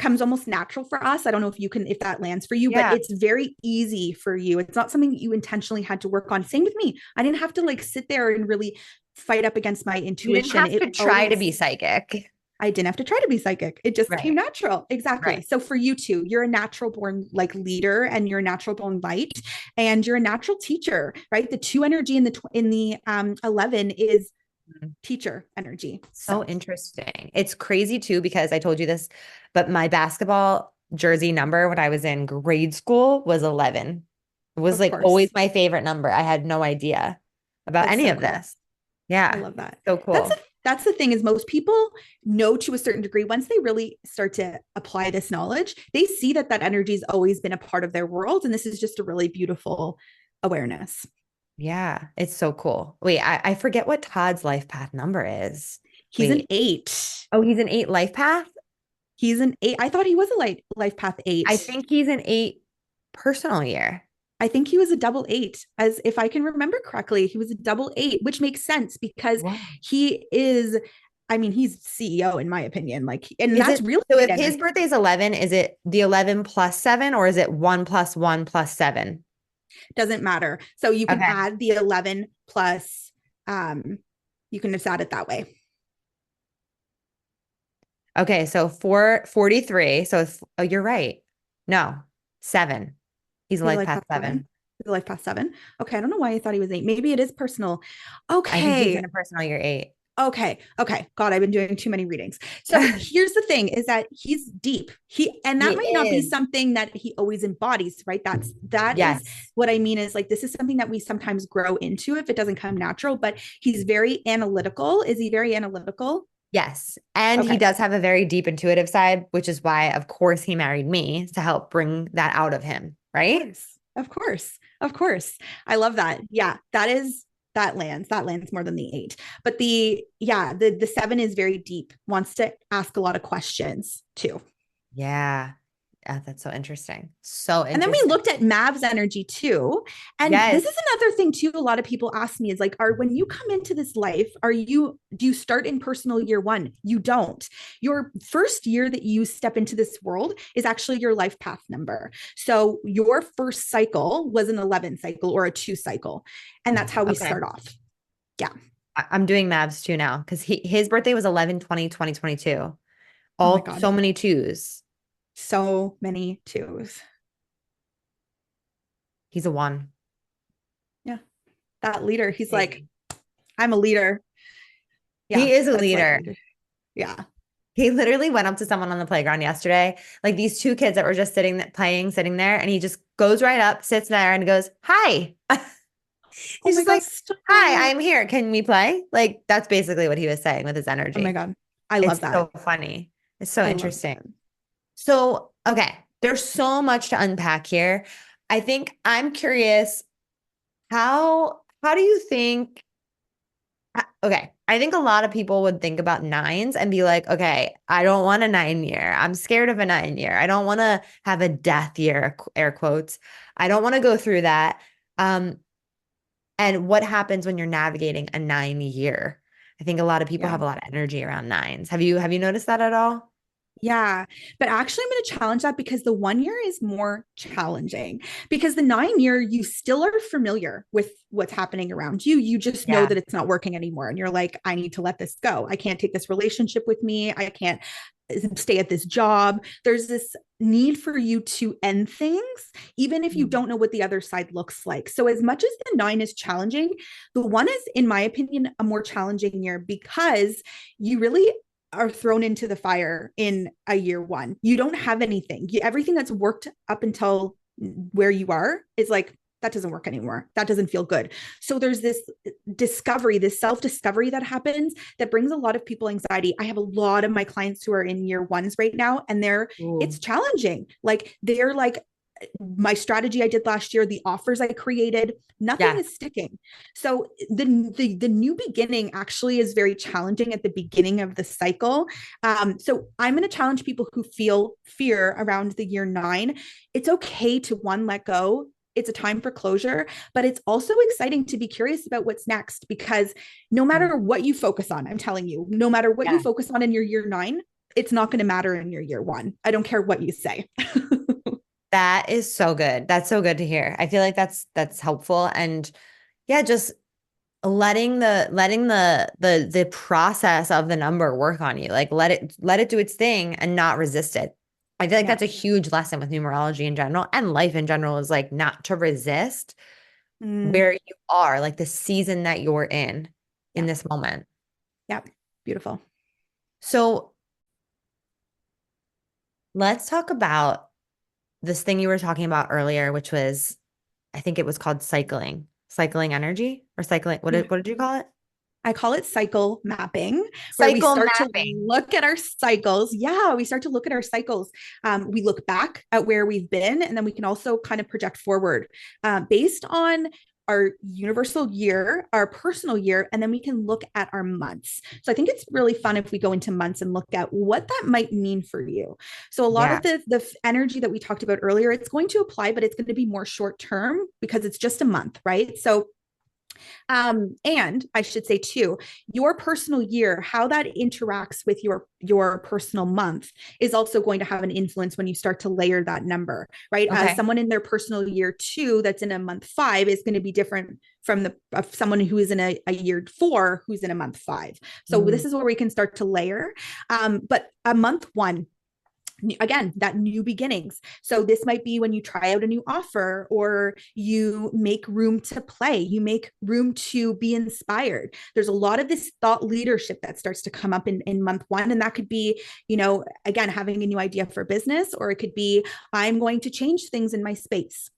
comes almost natural for us. I don't know if that lands for you, but Yeah. it's very easy for you. It's not something that you intentionally had to work on. Same with me. I didn't have to like sit there and really fight up against my You didn't intuition. have It to try to always, be psychic. I didn't have to try to be psychic. It just came Right. natural. Exactly. Right. So for you too, you're a natural born like leader, and you're a natural born light, and you're a natural teacher, right? The two energy in the 11 is Mhm. teacher energy. So So interesting. It's crazy too, because I told you this, but my basketball jersey number when I was in grade school was 11. It was of like always course, my favorite number. I had no idea about that's any so of cool. this. I Yeah. love that. So That's a, cool. that's the thing is most people know to a certain degree once they really start to apply this knowledge, they see that that energy has always been a part of their world, and this is just a really beautiful awareness. Yeah. It's so cool. Wait, I forget what Todd's life path number is. He's an Wait. 8. Oh, he's an 8 life path? He's an 8. I thought he was a life path I 8. think he's an 8 personal year. I think he was a double 8. As if I can remember correctly, he was a double 8, which makes sense because Wow. he is, I mean, he's CEO in my opinion. Like, and Is that's it real so estate if his energy. birthday is 11, is it the 11 plus 7 or is it 1 plus 1 plus 7? Doesn't matter. So you can Okay. add the 11 plus, um, you can just add it that way. Okay, so 443. So it's, oh, you're right. No, 7. He's a He's a life life path path 7. 7. He's a life path 7. Okay. I don't know why I thought he was 8. Maybe it is personal. I think he's Okay. in a personal year 8. Okay. God, I've been doing too many readings. So here's the thing is that he's deep. And He that might not be is. something that he always embodies, right? That is Yes. what I mean is like this is something that we sometimes grow into if it doesn't come natural, but he's very analytical. Is he very analytical? Yes. And he Okay. does have a very deep intuitive side, which is why, of course, he married me to help bring that out of him. Of Right? course. Of course. Of course. I love that. Yeah, that lands more than the 8. But the 7 is very deep, wants to ask a lot of questions too. Yeah. That's so interesting. So And then we interesting. looked at Mav's energy too. And this is Yes. another thing too. A lot of people ask me is like, when you come into this life, do you start in personal year 1? You don't. Your first year that you step into this world is actually your life path number. So your first cycle was an 11 cycle or a 2 cycle. And that's how we Okay. start off. Yeah. I'm doing Mavs too now because his birthday was 11/20/2022. Oh my All God. so many twos. So many 2s. He's a 1. Yeah. That leader, he's like, Amazing. I'm a leader. Yeah. He is a That's like, leader. yeah. He literally went up to someone on the playground yesterday, like these two kids that were just sitting there, and he just goes right up, sits there, and goes, "Hi." Oh He's my just God. like, "Hi, Stop. I'm here. Can we play?" Like that's basically what he was saying with his Oh my energy. God. I love It's that. so funny. It's so I love interesting. that. So, okay, there's so much to unpack here. I think I'm curious, how do you think okay, I think a lot of people would think about nines and be like, okay, I don't want a 9 year. I'm scared of a 9 year. I don't want to have a death year, air quotes. I don't want to go through that. Um, and what happens when you're navigating a 9 year? I think a lot of people Yeah. have a lot of energy around nines. Have you noticed that at all? Yeah. But actually, I'm going to challenge that because the 1 year is more challenging because the 9 year, you still are familiar with what's happening around you. You just know Yeah. that it's not working anymore. And you're like, I need to let this go. I can't take this relationship with me. I can't stay at this job. There's this need for you to end things, even if you Mm. don't know what the other side looks like. So, as much as the 9 is challenging, the 1 is, in my opinion, a more challenging year because you really are thrown into the fire in a year 1. You don't have anything. Everything that's worked up until where you are is like, that doesn't work anymore. That doesn't feel good. So there's this discovery, this self discovery that happens that brings a lot of people anxiety. I have a lot of my clients who are in year 1s right now, and it's Ooh. challenging. Like they're like, my strategy I did last year, the offers I created, nothing Yeah. is sticking. So the new beginning actually is very challenging at the beginning of the cycle. So I'm going to challenge people who feel fear around the year 9. It's okay to let go. It's a time for closure, but it's also exciting to be curious about what's next because no Mm. matter what you focus on, I'm telling you, no matter what you Yeah. focus on in your year 9, it's not going to matter in your year one. I don't care what you say. That is so good. That's so good to hear. I feel like that's helpful. And yeah, just letting the process of the number work on you. Like let it do its thing and not resist it. I feel like Yeah. that's a huge lesson with numerology in general and life in general is like not to resist Mm, where you are, like the season that you're in yeah. this moment. Yeah. Beautiful. So let's talk about this thing you were talking about earlier, which was, I think it was called cycling energy or cycling. What did you call it? I call it cycle mapping, where we Cycle start to mapping. look at our cycles. Yeah, we start to look at our cycles. We look back at where we've been, and then we can also kind of project forward based on our universal year, our personal year, and then we can look at our months. So I think it's really fun if we go into months and look at what that might mean for you. So a lot Yeah. of the energy that we talked about earlier, it's going to apply, but it's going to be more short term because it's just a month, right? So and I should say too, your personal year, how that interacts with your personal month is also going to have an influence when you start to layer that number, right? Okay. Someone in their personal year two that's in a month five is going to be different from the someone who is in a year four who's in a month five. So Mm. this is where we can start to layer. But a month one, again, that new beginnings. So this might be when you try out a new offer, or you make room to play, you make room to be inspired. There's a lot of this thought leadership that starts to come up in month one, and that could be, again, having a new idea for business, or it could be, I'm going to change things in my space.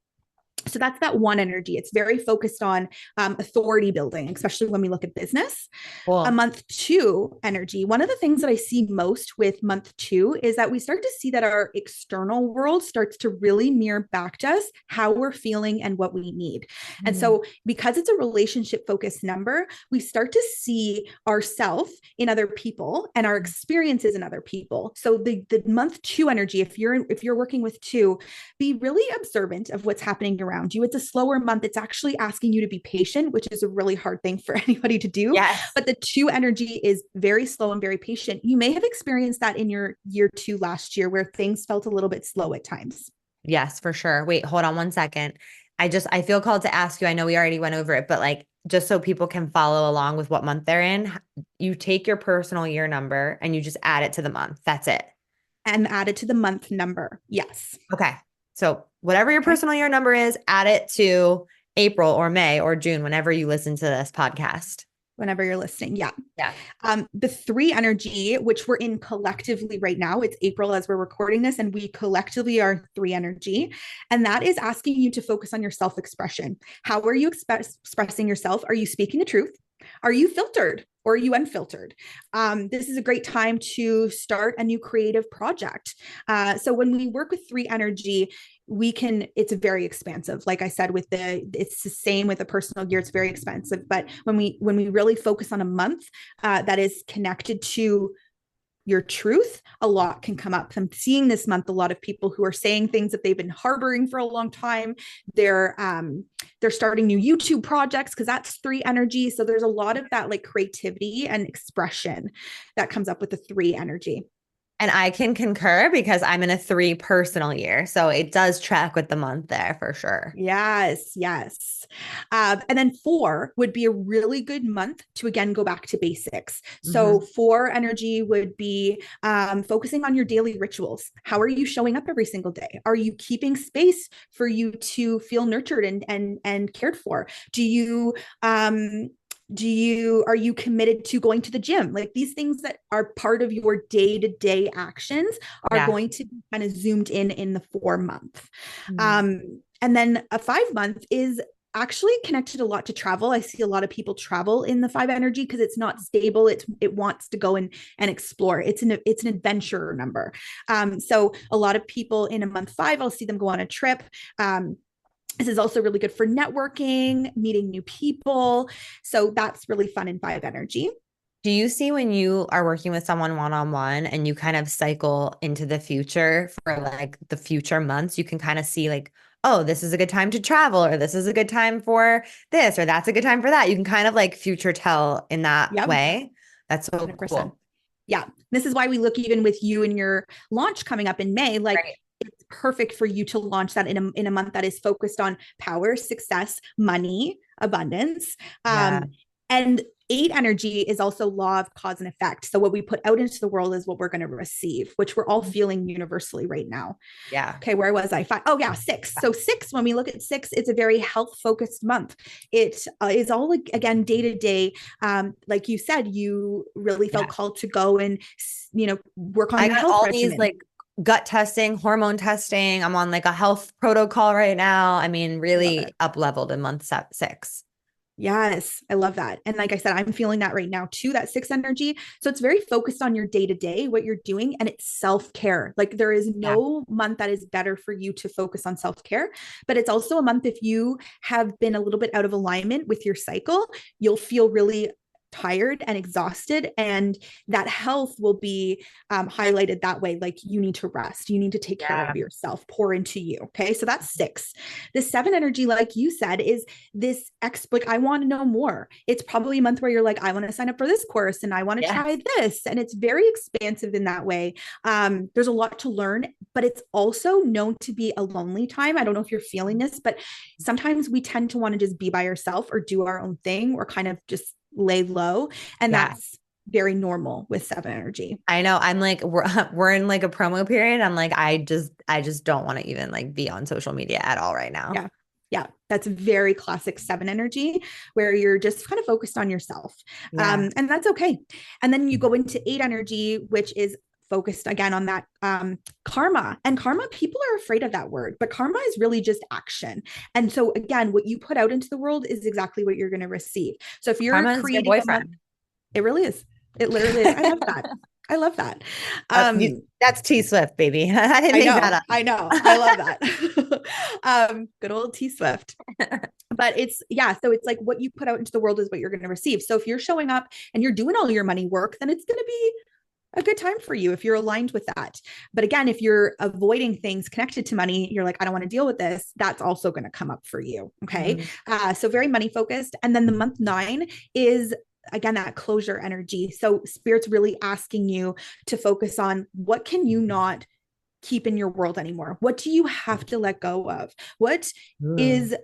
So that's that one energy. It's very focused on authority building, especially when we look at business. A Cool. month two energy, one of the things that I see most with month two is that we start to see that our external world starts to really mirror back to us how we're feeling and what we need. And Mm. so, because it's a relationship focused number, we start to see ourselves in other people and our experiences in other people. So the month two energy, if you're working with two, be really observant of what's happening around you. It's a slower month. It's actually asking you to be patient, which is a really hard thing for anybody to do. Yes. But the two energy is very slow and very patient. You may have experienced that in your year two last year, where things felt a little bit slow at times. Yes, for sure. Wait, hold on one second. I feel called to ask you. I know we already went over it, but like just so people can follow along with what month they're in, you take your personal year number and you just add it to the month. That's it. And add it to the month number. Yes. Okay. So whatever your Okay. personal year number is, add it to April or May or June, whenever you listen to this podcast. Whenever you're listening. Yeah. Yeah. The three energy, which we're in collectively right now, it's April as we're recording this, and we collectively are three energy. And that is asking you to focus on your self expression. How are you expressing yourself? Are you speaking the truth? Are you filtered or are you unfiltered? This is a great time to start a new creative project. So when we work with three energy, it's very expansive. Like I said, it's the same with a personal year, it's very expensive. But when we really focus on a month that is connected to your truth, a lot can come up. I'm seeing this month a lot of people who are saying things that they've been harboring for a long time. They're starting new YouTube projects because that's three energy. So there's a lot of that like creativity and expression that comes up with the three energy. And I can concur because I'm in a 3 personal year. So it does track with the month there for sure. Yes, yes. And then four would be a really good month to again go back to basics. So Mhm. four energy would be focusing on your daily rituals. How are you showing up every single day? Are you keeping space for you to feel nurtured and cared for? Are you committed to going to the gym? Like these things that are part of your day-to-day actions are Yeah. going to be kind of zoomed in the 4 month. Mm. And then a 5 month is actually connected a lot to travel. I see a lot of people travel in the five energy because it's not stable. It wants to go and explore. It's an adventure number. So a lot of people in a month five, I'll see them go on a trip. This is also really good for networking, meeting new people. So that's really fun in five energy. Do you see when you are working with someone one-on-one and you kind of cycle into the future for like the future months, you can kind of see like, oh, this is a good time to travel, or this is a good time for this, or that's a good time for that. You can kind of like future tell in that Yep. way. That's so 100%. cool. Yeah. This is why we look, even with you and your launch coming up in May, like Right. it's perfect for you to launch that in a month that is focused on power, success, money, abundance. Yeah. And eight energy is also law of cause and effect. So what we put out into the world is what we're going to receive, which we're all feeling universally right now. Yeah. Okay, where was I? Five. Oh yeah, six. So six, when we look at six, it's a very health focused month. It is all like, again, day to day. Like you said, you really felt Yeah. called to go and, work on I your got health all these regimen. like gut testing, hormone testing. I'm on like a health protocol right now. I mean, Love it. really up leveled in month 6. Yes, I love that. And like I said, I'm feeling that right now too, that six energy. So it's very focused on your day to day, what you're doing, and it's self care. Like there is Yeah. no month that is better for you to focus on self care. But it's also a month, if you have been a little bit out of alignment with your cycle, you'll feel really tired and exhausted, and that health will be highlighted that way. Like you need to rest, you need to take care Yeah. of yourself, pour into you. Okay, so that's six. The seven energy, like you said, is this like I want to know more. It's probably a month where you're like, I want to sign up for this course and I want to Yeah. try this, and it's very expansive in that way. There's a lot to learn, but it's also known to be a lonely time. I don't know if you're feeling this, but sometimes we tend to want to just be by ourselves or do our own thing or kind of just lay low, and Yeah. that's very normal with seven energy. I know. I'm like, we're in like a promo period. I'm like, I just don't want to even like be on social media at all right now. Yeah. Yeah, that's very classic seven energy where you're just kind of focused on yourself. Yeah. And that's okay. And then you go into eight energy, which is focused again on that karma. And karma, people are afraid of that word, but karma is really just action. And so, again, what you put out into the world is exactly what you're going to receive. So, if you're Karma is your creating a month, boyfriend. it really is. It literally is. I love that. I love that. That's T Swift, baby. I didn't I make know, that I know. I love that. Good old T Swift. up. But it's, yeah, so it's like what you put out into the world is what you're going to receive. So if you're showing up and you're doing all your money work, then it's going to be a good time for you if you're aligned with that. But again, if you're avoiding things connected to money, you're like, I don't want to deal with this, that's also going to come up for you. Okay. Mhm. So very money focused. And then the month nine is, again, that closure energy. So spirit's really asking you to focus on what can you not keep in your world anymore? What do you have to let go of? Ooh.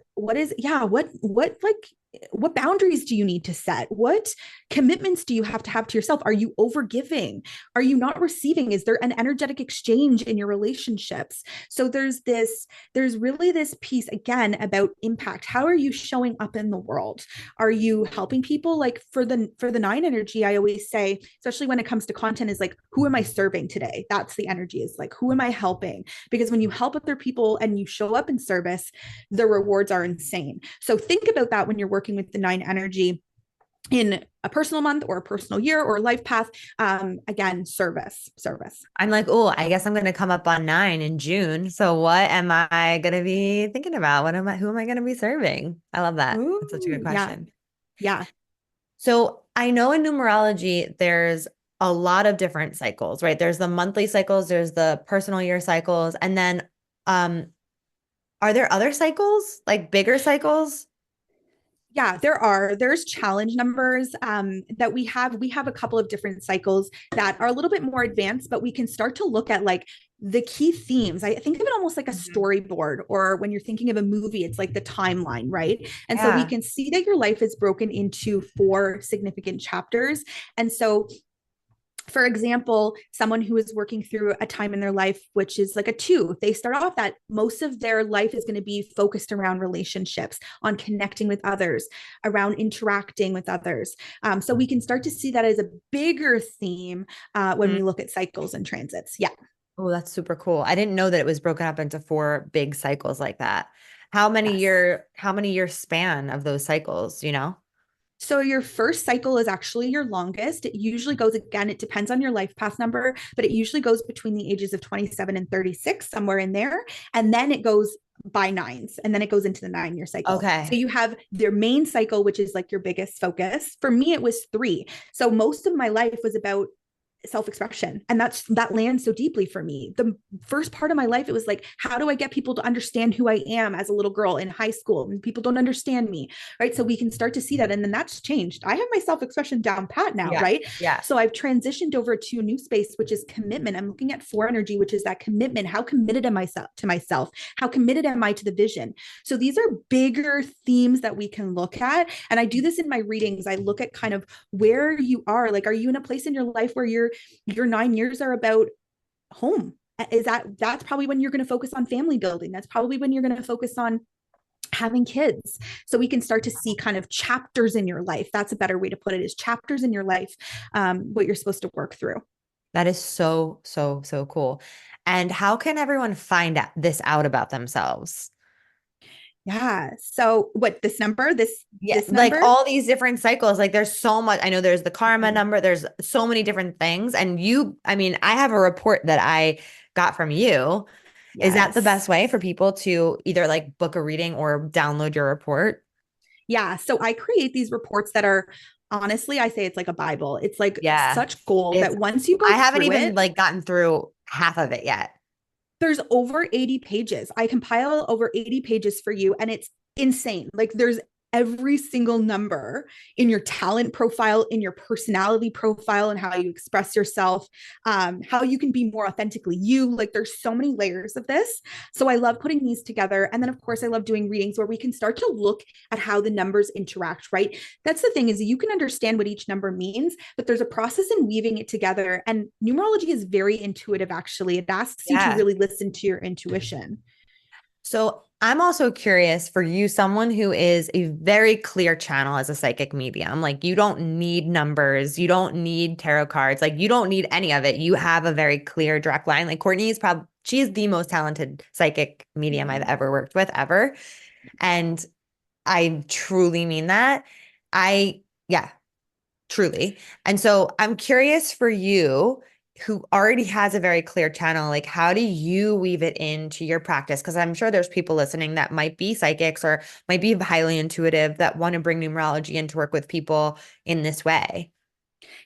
What boundaries do you need to set? What commitments do you have to yourself? Are you overgiving? Are you not receiving? Is there an energetic exchange in your relationships? So there's really this piece again about impact. How are you showing up in the world? Are you helping people? Like for the nine energy, I always say, especially when it comes to content, is like, who am I serving today? That's the energy, is like, who am I helping? Because when you help other people and you show up in service, the rewards are insane. So think about that when you're working with the nine energy in a personal month or a personal year or life path. Again, service. I'm like, oh, I guess I'm going to come up on 9 in June. So what am I going to be thinking about? Who am I going to be serving? I love that. That's such a good Ooh, yeah. question. Yeah. So I know in numerology, there's a lot of different cycles, right? There's the monthly cycles, there's the personal year cycles, and then um, are there other cycles, like bigger cycles? Yeah, there's challenge numbers that we have a couple of different cycles that are a little bit more advanced, but we can start to look at like the key themes. I think of it almost like a Mhm. storyboard, or when you're thinking of a movie, it's like the timeline, right? And so we Yeah. can see that your life is broken into four significant chapters. And so, for example, someone who is working through a time in their life, which is like a two, they start off that most of their life is going to be focused around relationships, on connecting with others, around interacting with others. So we can start to see that as a bigger theme when we look at cycles and transits. Yeah. Oh, that's super cool. I didn't know that it was broken up into 4 big cycles like that. Yes. How many year span of those cycles, you know? So your first cycle is actually your longest. It usually goes, again, it depends on your life path number, but it usually goes between the ages of 27 and 36, somewhere in there. And then it goes by nines, and then it goes into the 9-year cycle. So Okay. you have their main cycle, which is like your biggest focus. For me, it was 3. So most of my life was about self-expression. And that lands so deeply for me. The first part of my life, it was like, how do I get people to understand who I am as a little girl in high school? And people don't understand me, right? So we can start to see that. And then that's changed. I have my self-expression down pat now, Yeah. right? Yeah. So I've transitioned over to a new space, which is commitment. I'm looking at 4 energy, which is that commitment. How committed am I to myself? How committed am I to the vision? So these are bigger themes that we can look at. And I do this in my readings. I look at kind of where you are. Like, are you in a place in your life where your 9 years are about home? That's probably when you're going to focus on family building. That's probably when you're going to focus on having kids. So we can start to see kind of chapters in your life. That's a better way to put it, is chapters in your life, what you're supposed to work through. That is so, so, so cool. And how can everyone find this out about themselves? Yeah. So what, this number, Yeah, this like number? all these different cycles, like there's so much. I know there's the karma number, there's so many different things. And I mean, I have a report that I got from you. Is that the Yes. best way for people to either like book a reading or download your report? Yeah. So I create these reports that are, honestly, I say it's like a Bible. It's like Yeah. such gold It's that once you go I haven't through even it, like gotten through half of it yet. there's over 80 pages. I compile over 80 pages for you, and it's insane. Like, there's every single number in your talent profile, in your personality profile, and how you express yourself, how you can be more authentically you. Like, there's so many layers of this. So I love putting these together. And then, of course, I love doing readings where we can start to look at how the numbers interact, right? That's the thing, is you can understand what each number means, but there's a process in weaving it together. And numerology is very intuitive, actually. It asks you to Yeah. really listen to your intuition. So I'm also curious for you, someone who is a very clear channel as a psychic medium. Like you don't need numbers, you don't need tarot cards, like you don't need any of it. You have a very clear direct line. Like Courtney is probably she's the most talented psychic medium I've ever worked with ever. And I truly mean that. Yeah, truly. And so I'm curious for you who already has a very clear channel, like how do you weave it into your practice? Because I'm sure there's people listening that might be psychics or might be highly intuitive that want to bring numerology in to work with people in this way.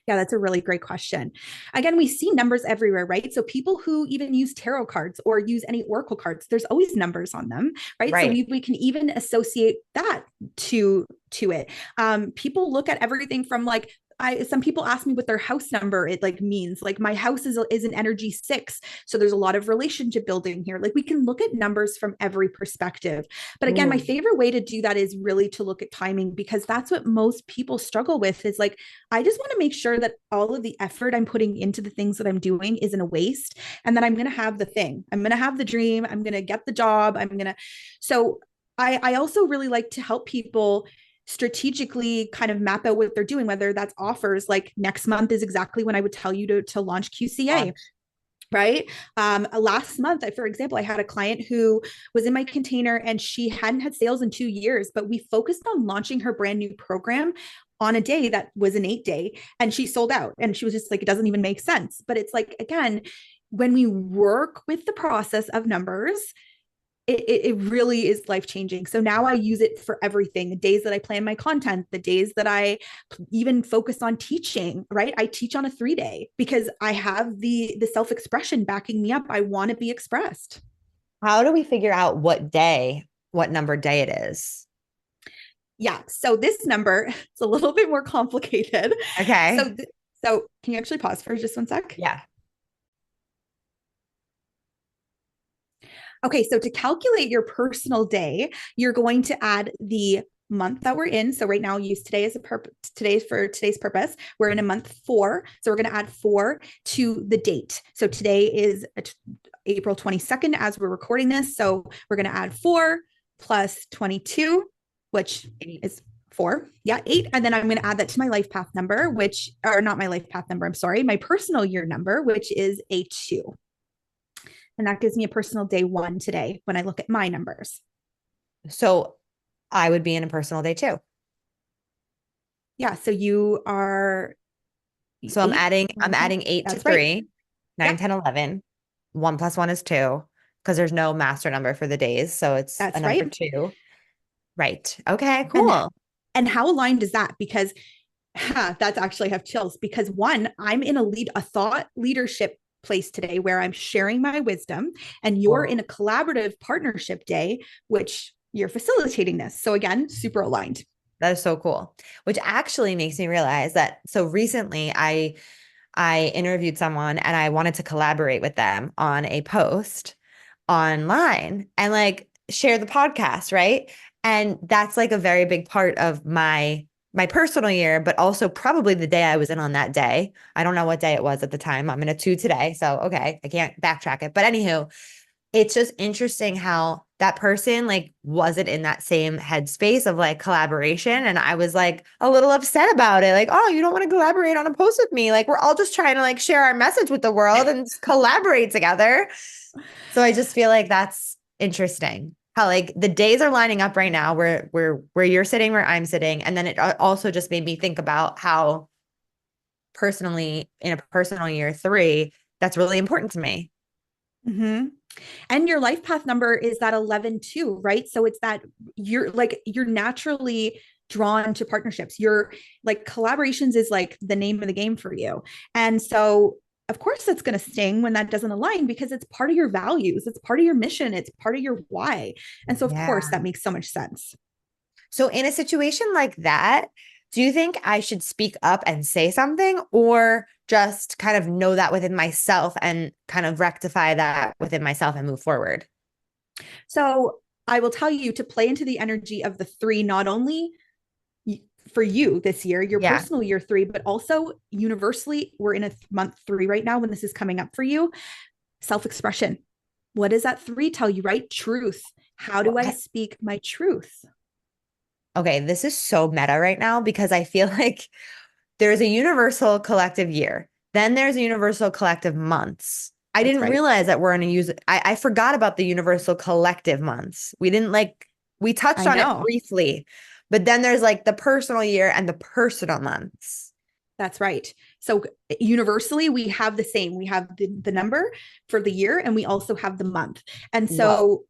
Yeah, that's a really great question. Again, we see numbers everywhere, right? So people who even use tarot cards or use any oracle cards, there's always numbers on them, right? So Right. we can even associate that to it. People look at everything from like, some people ask me what their house number it like means. Like, my house is an energy 6, so there's a lot of relationship building here. Like, we can look at numbers from every perspective. But again, my Ooh. favorite way to do that is really to look at timing, because that's what most people struggle with, is like, I just want to make sure that all of the effort I'm putting into the things that I'm doing isn't a waste, and that I'm going to have the thing. I'm going to have the dream. I'm going to get the job. So I also really like to help people strategically kind of map out what they're doing, whether that's offers. Like, next month is exactly when I would tell you to launch QCA. Launch. Right. Last month, for example, I had a client who was in my container and she hadn't had sales in 2 years, but we focused on launching her brand new program on a day that was an 8 day, and she sold out. And she was just like, it doesn't even make sense. But it's like, again, when we work with the process of numbers, it really is life changing. So now I use it for everything. The days that I plan my content, the days that I even focus on teaching, right? I teach on a 3 day because I have the self expression backing me up. I want to be expressed. How do we figure out what number day it is? Yeah. So this number, it's a little bit more complicated. Okay. So can you actually pause for just one sec? Yeah. Okay, so to calculate your personal day, you're going to add the month that we're in. So right now, I'll use today as a purpose. Today's for today's purpose. We're in a month 4, so we're going to add 4 to the date. So today is April 22nd as we're recording this. So we're going to add 4 plus 22, which is 4. Yeah, 8. And then I'm going to add that to my life path number, or not my life path number, I'm sorry, my personal year number, which is a 2. And that gives me a personal day 1 today when I look at my numbers. So I would be in a personal day too. Yeah. So you are So I'm adding 8 to That's right. 3, 9, Yep. 10, 11. 1 plus 1 is 2 because there's no master number for the days. So it's a That's number right. 2. Right. Okay, And cool. and how aligned is that? Because That's actually, I have chills because one, I'm in a thought leadership place today where I'm sharing my wisdom, and you're in Whoa. a collaborative partnership day, which you're facilitating this. So again, super aligned. That is so cool. Which actually makes me realize that so recently I interviewed someone and I wanted to collaborate with them on a post online and like share the podcast, right? And that's like a very big part of my personal year, but also probably the day I was in on that day. I don't know what day it was at the time. I'm in a 2 today, so okay, I can't backtrack it. But anywho, it's just interesting how that person like wasn't in that same headspace of like collaboration. And I was like a little upset about it. Like, oh, you don't want to collaborate on a post with me. Like we're all just trying to like share our message with the world and collaborate together. So I just feel like that's interesting. How like the days are lining up right now where you're sitting, where I'm sitting. And then it also just made me think about how personally in a personal year 3, that's really important to me. Mm-hmm. And your life path number is that 11 too, right? So it's that you're naturally drawn to partnerships. You're like collaborations is like the name of the game for you. And so of course that's going to sting when that doesn't align because it's part of your values, it's part of your mission, it's part of your why. And so of course Yeah. that makes so much sense. So in a situation like that, do you think I should speak up and say something or just kind of know that within myself and kind of rectify that within myself and move forward? So I will tell you to play into the energy of the 3, not only for you this year, your Yeah. personal year 3, but also universally, we're in a month 3 right now when this is coming up for you. Self expression. What does that 3 tell you, right? Truth. How do I speak my truth? Okay, this is so meta right now because I feel like there's a universal collective year. Then there's a universal collective months. I That's didn't right. realize that we're in a use. I forgot about the universal collective months. We didn't like, we touched I on it know. briefly, but then there's like the personal year and the personal months. That's right. So universally, we have the same. We have the number for the year, and we also have the month. And Whoa. so,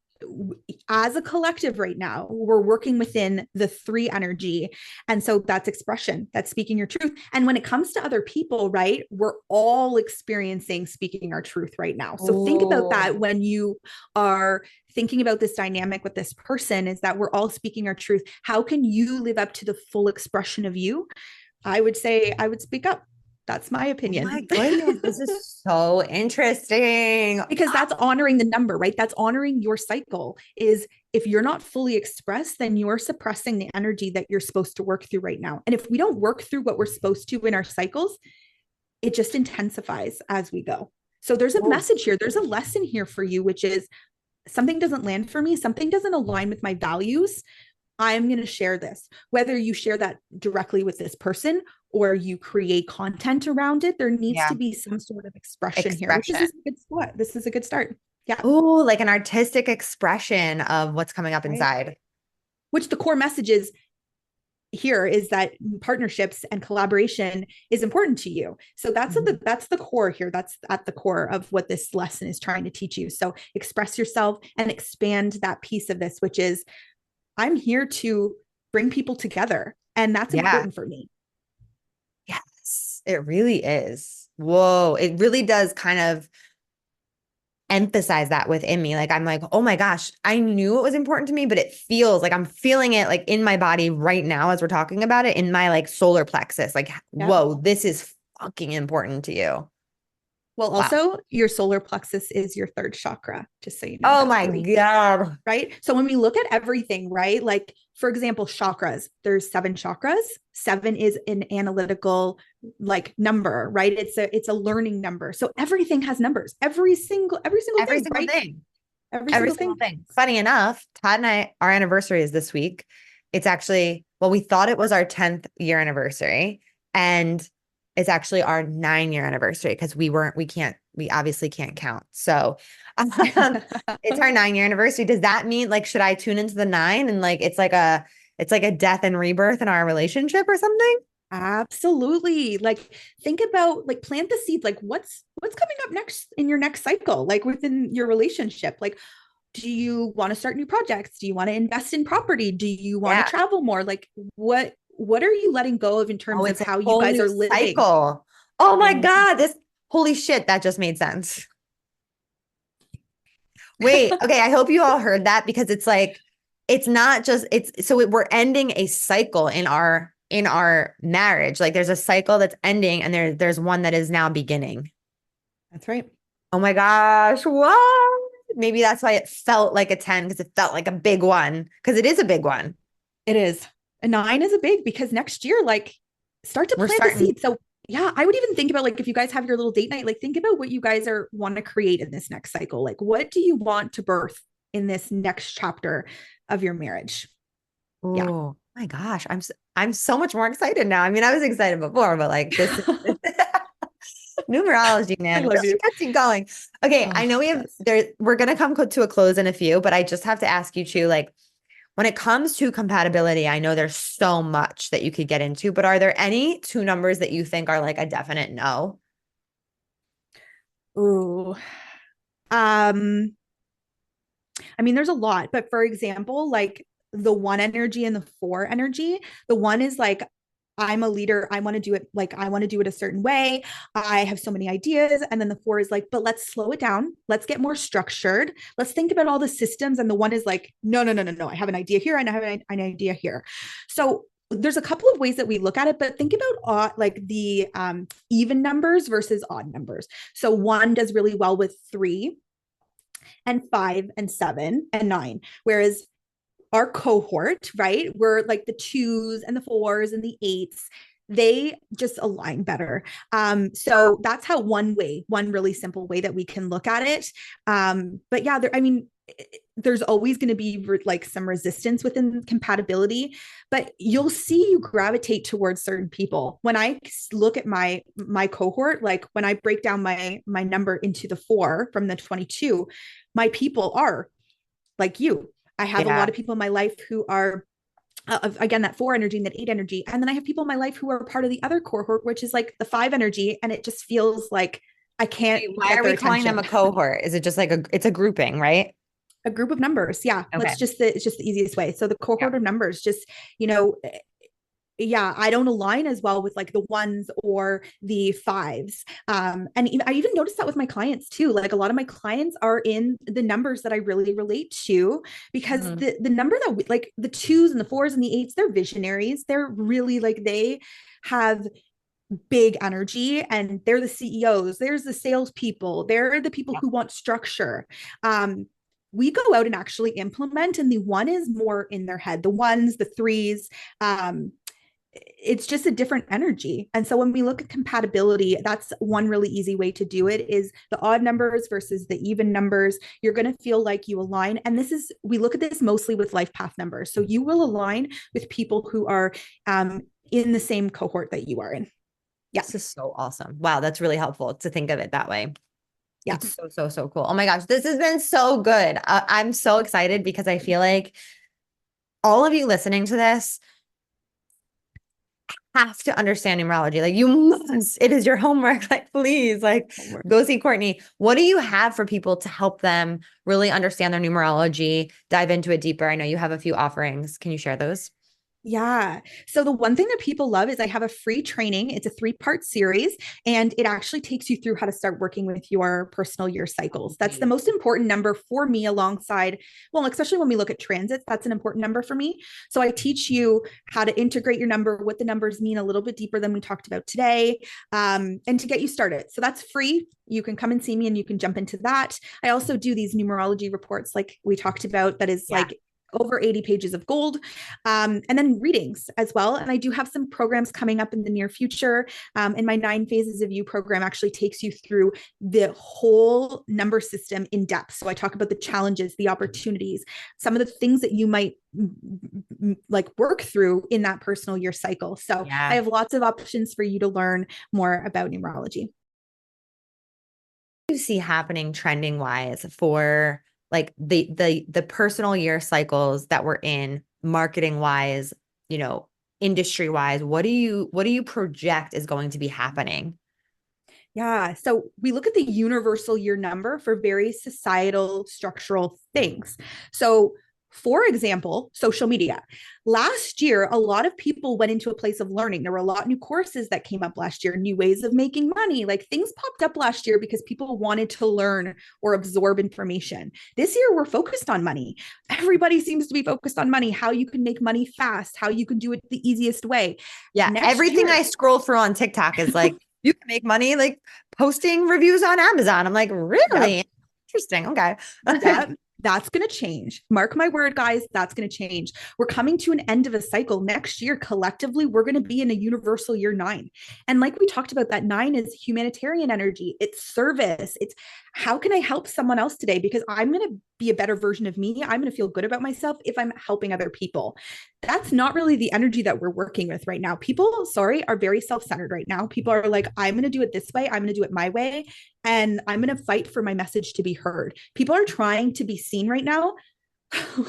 as a collective right now, we're working within the 3 energy. And so that's expression, that's speaking your truth. And when it comes to other people, right, we're all experiencing speaking our truth right now. So think about that Oh, when you are thinking about this dynamic with this person, is that we're all speaking our truth. How can you live up to the full expression of you? I would say I would speak up. That's my oh my opinion. goodness. This is so interesting. Because that's honoring the number, right? That's honoring your cycle. Is if you're not fully expressed, then you're suppressing the energy that you're supposed to work through right now. And if we don't work through what we're supposed to in our cycles, it just intensifies as we go. So there's a Oh, message here. There's a lesson here for you, which is something doesn't land for me, something doesn't align with my values. I'm going to share this. Whether you share that directly with this person or you create content around it, there needs yeah. to be some sort of expression here, which is Expression. a good spot. This is a good start. Yeah. Oh, like an artistic expression of what's coming up Right. inside. Which the core message is here is that partnerships and collaboration is important to you. So Mhm. that's the core here. That's at the core of what this lesson is trying to teach you. So express yourself and expand that piece of this, which is I'm here to bring people together. And that's Yeah. important for me. Yes, it really is. Whoa. It really does kind of emphasize that within me. Like, I'm like, oh my gosh, I knew it was important to me, but it feels like I'm feeling it like in my body right now as we're talking about it in my like solar plexus. Like, Yep. whoa, this is fucking important to you. Well, Wow. also, your solar plexus is your third chakra, just so you know Oh that my 3, God. right? So when we look at everything, right? Like, for example, chakras, there's 7 chakras. 7 is an analytical like number, right? It's a learning number. So everything has numbers. Every single Every thing, single right? thing. Every Every single single thing. thing. Funny enough, Todd and I, our anniversary is this week. It's actually, well, we thought it was our 10th year anniversary, and it's actually our 9-year anniversary because we obviously can't count. So it's our 9-year anniversary. Does that mean like, should I tune into the 9 and like, it's like a death and rebirth in our relationship or something? Absolutely. Like think about like plant the seed like what's coming up next in your next cycle like within your relationship. Like do you want to start new projects? Do you want to invest in property? Do you want to Yeah. travel more? Like what are you letting go of in Oh, terms of it's a how you whole guys new are living? cycle. Oh my Mhm. God, holy shit, that just made sense. Wait, okay, I hope you all heard that because it's like it's not just we're ending a cycle in our marriage. Like there's a cycle that's ending and there's one that is now beginning. That's right. Oh my gosh, what? Maybe that's why it felt like a 10 because it felt like a big one because it is a big one. It is. A 9 is a big because next year, like, start to We're plant the starting. seed. So yeah, I would even think about like if you guys have your little date night, like think about what you guys are want to create in this next cycle. Like, what do you want to birth in this next chapter of your marriage? Yeah. Oh my gosh, I'm so much more excited now. I mean, I was excited before, but like this numerology, I man, love really you. gets you going. Okay, Oh, I know we it have does. there. We're gonna come to a close in a few, but I just have to ask you too, like when it comes to compatibility, I know there's so much that you could get into, but are there any two numbers that you think are like a definite no? Ooh. Um, I mean, there's a lot, but for example, like the 1 energy and the 4 energy, the 1 is like, I'm a leader. I want to do it like I want to do it a certain way. I have so many ideas. And then the 4 is like, but let's slow it down. Let's get more structured. Let's think about all the systems. And the 1 is like, no, no, no, no, no. I have an idea here and I have an idea here. So there's a couple of ways that we look at it, but think about like the even numbers versus odd numbers. So 1 does really well with 3 and 5 and 7 and 9. Whereas our cohort, right, we're like the 2s and the 4s and the 8s. They just align better. So that's how one really simple way that we can look at it. But yeah, I mean, there's always going to be like some resistance within compatibility, but you'll see you gravitate towards certain people. When I look at my cohort, like when I break down my number into the 4 from the 22, my people are like you. I have a lot Yeah. of people in my life who are again that 4 energy and that 8 energy, and then I have people in my life who are part of the other cohort, which is like the 5 energy, and it just feels like I can't Wait, why get are their we calling them attention. a cohort? Is it just like it's a grouping, right? A group of numbers, yeah. Okay. It's just the easiest way. So the Yeah. cohort of numbers, just you know, yeah, I don't align as well with like the 1s or the 5s. And I even noticed that with my clients too. Like a lot of my clients are in the numbers that I really relate to, because Mhm. the number that like the 2s and the 4s and the 8s, they're visionaries. They're really like they have big energy and they're the CEOs. There's the salespeople. They're the people Yeah. who want structure. We go out and actually implement, and the 1 is more in their head. The 1s, the 3s, it's just a different energy. And so when we look at compatibility, that's one really easy way to do it is the odd numbers versus the even numbers. You're going to feel like you align. And we look at this mostly with life path numbers. So you will align with people who are in the same cohort that you are in. Yeah. This is so awesome. Wow, that's really helpful to think of it that way. Yeah. It's so, so, so cool. Oh my gosh, this has been so good. I'm so excited because I feel like all of you listening to this have to understand numerology. Like you must, it is your homework. Like, please, like go see Courtney. What do you have for people to help them really understand their numerology, dive into it deeper? I know you have a few offerings. Can you share those? Yeah. So the one thing that people love is I have a free training. It's a 3-part series, and it actually takes you through how to start working with your personal year cycles. That's the most important number for me alongside, well, especially when we look at transits, that's an important number for me. So I teach you how to integrate your number, what the numbers mean a little bit deeper than we talked about today, and to get you started. So that's free. You can come and see me and you can jump into that. I also do these numerology reports like we talked about, that is Yeah. like over 80 pages of gold, and then readings as well. And I do have some programs coming up in the near future. And my 9 phases of you program actually takes you through the whole number system in depth. So I talk about the challenges, the opportunities, some of the things that you might like work through in that personal year cycle. So I Yeah. have lots of options for you to learn more about numerology. You see happening trending wise for like the personal year cycles that we're in, marketing wise, industry wise? What do you project is going to be happening? Yeah. So we look at the universal year number for very societal structural things. So For example, social media. Last year, a lot of people went into a place of learning. There were a lot of new courses that came up last year, new ways of making money. Like things popped up last year because people wanted to learn or absorb information. This year, we're focused on money. Everybody seems to be focused on money, how you can make money fast, how you can do it the easiest way. Yeah. Everything I scroll through on TikTok is like, you can make money like posting reviews on Amazon. I'm like, really? Yep. Interesting. Okay. That's going to change. Mark my word, guys, that's going to change. We're coming to an end of a cycle. Next year, collectively, we're going to be in a universal year 9. And like we talked about, that 9 is humanitarian energy. It's service. It's how can I help someone else today? Because I'm going to be a better version of me. I'm going to feel good about myself if I'm helping other people. That's not really the energy that we're working with right now. People, are very self-centered right now. People are like, I'm going to do it this way. I'm going to do it my way. And I'm going to fight for my message to be heard. People are trying to be seen right now.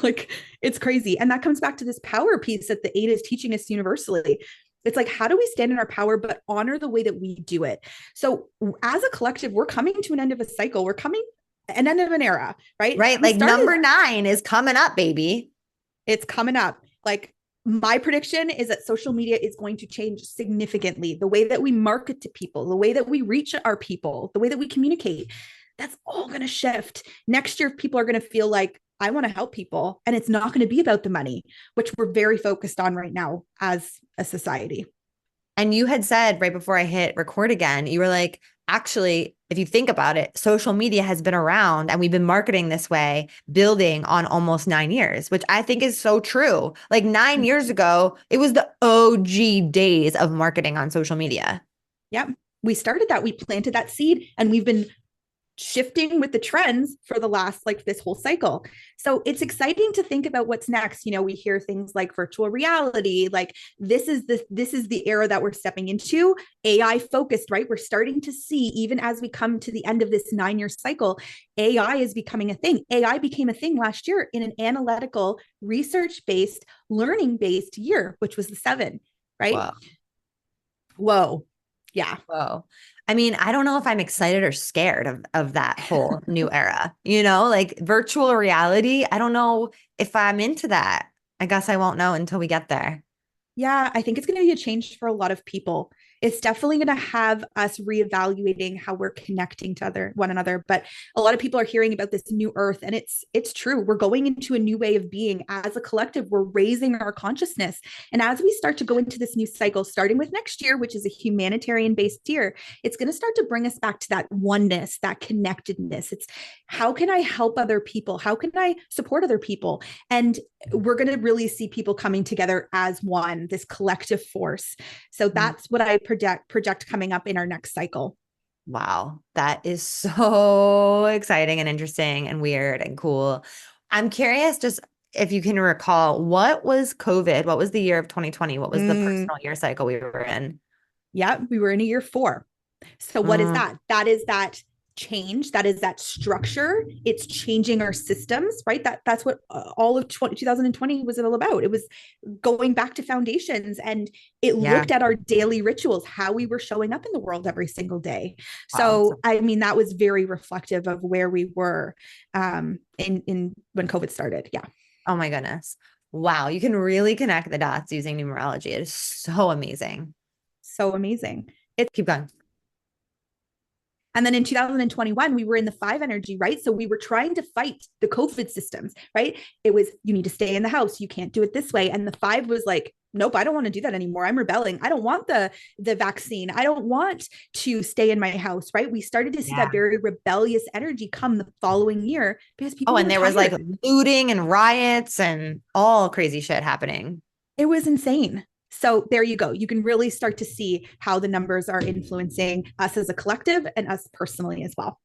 Like, it's crazy. And that comes back to this power piece that the 8 is teaching us universally. It's like, how do we stand in our power, but honor the way that we do it? So as a collective, we're coming to an end of a cycle. We're coming an end of an era, right? Right. Like number 9 is coming up, baby. It's coming up. Like, my prediction is that social media is going to change significantly. The way that we market to people, the way that we reach our people, the way that we communicate, that's all going to shift. Next year, people are going to feel like, I want to help people. And it's not going to be about the money, which we're very focused on right now as a society. And you had said right before I hit record again, you were like, actually, if you think about it, social media has been around and we've been marketing this way, building on almost 9 years, which I think is so true. Like 9 years ago, it was the OG days of marketing on social media. Yep. We started that. We planted that seed and we've been shifting with the trends for the last, like, this whole cycle. So it's exciting to think about what's next. You know, we hear things like virtual reality, like this is the era that we're stepping into. AI focused, right? We're starting to see, even as we come to the end of this 9-year cycle, AI is becoming a thing. AI became a thing last year in an analytical, research-based, learning-based year, which was the 7, right? Wow. Whoa. Yeah. Whoa. I mean, I don't know if I'm excited or scared of that whole new era, you know, like virtual reality. I don't know if I'm into that. I guess I won't know until we get there. Yeah, I think it's going to be a change for a lot of people. It's definitely going to have us reevaluating how we're connecting to one another. But a lot of people are hearing about this new earth, and it's true. We're going into a new way of being as a collective. We're raising our consciousness, and as we start to go into this new cycle, starting with next year, which is a humanitarian-based year, it's going to start to bring us back to that oneness, that connectedness. It's how can I help other people? How can I support other people? And we're going to really see people coming together as one, this collective force. So that's what I project coming up in our next cycle. Wow. That is so exciting and interesting and weird and cool. I'm curious, just if you can recall, what was COVID? What was the year of 2020? What was the personal year cycle we were in? Yeah, we were in a year 4. So what is that? That is that change. That is that structure. It's changing our systems, right? That's what all of 2020 was all about. It was going back to foundations, and it looked at our daily rituals, how we were showing up in the world every single day. Wow. So, I mean, that was very reflective of where we were in when COVID started. Yeah. Oh my goodness. Wow. You can really connect the dots using numerology. It is so amazing. So amazing. Keep going. And then in 2021, we were in the 5 energy, right? So we were trying to fight the COVID systems, right? It was, you need to stay in the house. You can't do it this way. And the 5 was like, nope, I don't want to do that anymore. I'm rebelling. I don't want the vaccine. I don't want to stay in my house, right? We started to see that very rebellious energy come the following year because people. Oh, and there was like looting and riots and all crazy shit happening. It was insane. So there you go. You can really start to see how the numbers are influencing us as a collective and us personally as well.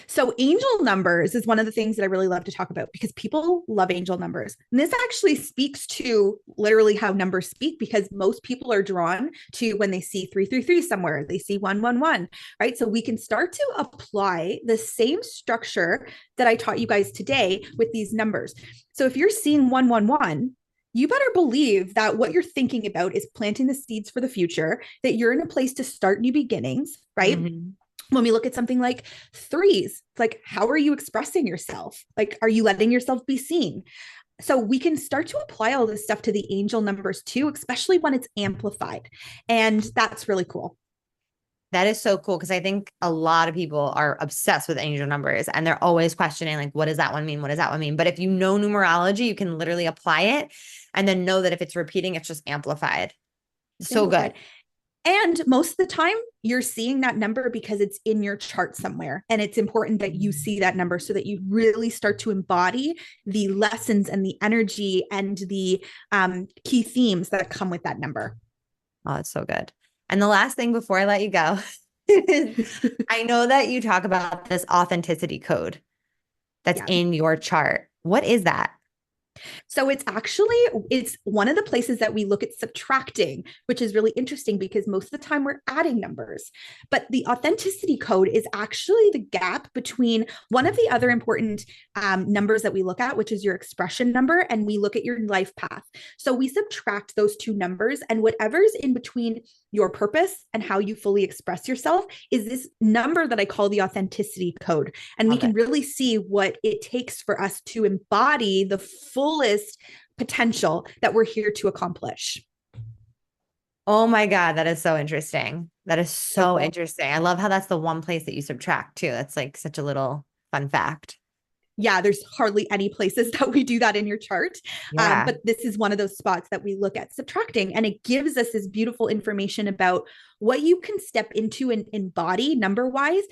So angel numbers is one of the things that I really love to talk about because people love angel numbers. And this actually speaks to literally how numbers speak, because most people are drawn to when they see 333 somewhere, they see 111, right? So we can start to apply the same structure that I taught you guys today with these numbers. So if you're seeing 111, you better believe that what you're thinking about is planting the seeds for the future, that you're in a place to start new beginnings, right? Mm-hmm. When we look at something like threes, it's like, how are you expressing yourself? Like, are you letting yourself be seen? So we can start to apply all this stuff to the angel numbers too, especially when it's amplified. And that's really cool. That is so cool because I think a lot of people are obsessed with angel numbers and they're always questioning, like, what does that one mean? What does that one mean? But if you know numerology, you can literally apply it and then know that if it's repeating, it's just amplified. So good. And most of the time, you're seeing that number because it's in your chart somewhere. And it's important that you see that number so that you really start to embody the lessons and the energy and the key themes that come with that number. Oh, it's so good. And the last thing before I let you go, I know that you talk about this authenticity code that's in your chart. What is that? So it's one of the places that we look at subtracting, which is really interesting because most of the time we're adding numbers. But the authenticity code is actually the gap between one of the other important numbers that we look at, which is your expression number, and we look at your life path. So we subtract those two numbers, and whatever's in between your purpose and how you fully express yourself is this number that I call the authenticity code. And we can really see what it takes for us to embody the fullest potential that we're here to accomplish. Oh my God, that is so interesting. That is so interesting. I love how that's the one place that you subtract too. That's like such a little fun fact. Yeah, there's hardly any places that we do that in your chart. But this is one of those spots that we look at subtracting, and it gives us this beautiful information about what you can step into and embody number wise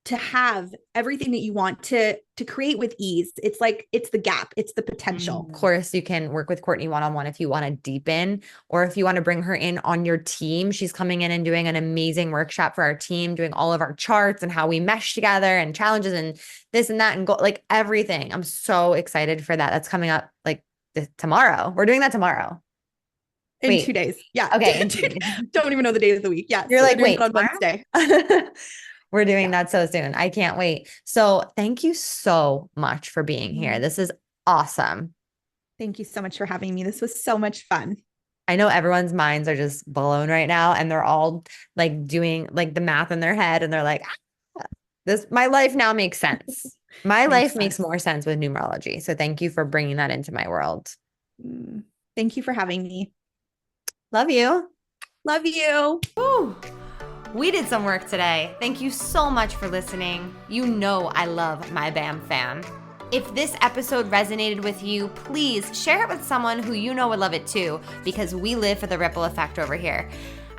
to have everything that you want to create with ease. It's like, it's the gap, it's the potential. Of course, you can work with Courtney one-on-one if you want to deepen, or if you want to bring her in on your team. She's coming in and doing an amazing workshop for our team, doing all of our charts and how we mesh together and challenges and this and that and go, like everything. I'm so excited for that. That's coming up like tomorrow. We're doing that tomorrow. In 2 days. Yeah. Okay. Don't even know the day of the week. Yeah. You're like, wait, on Wednesday. We're doing that so soon. I can't wait. So thank you so much for being here. This is awesome. Thank you so much for having me. This was so much fun. I know everyone's minds are just blown right now, and they're all like doing like the math in their head, and they're like, my life now makes sense. My life makes more sense with numerology. So thank you for bringing that into my world. Thank you for having me. Love you. Love you. Woo. We did some work today. Thank you so much for listening. You know I love my BAM fam. If this episode resonated with you, please share it with someone who you know would love it too, because we live for the ripple effect over here.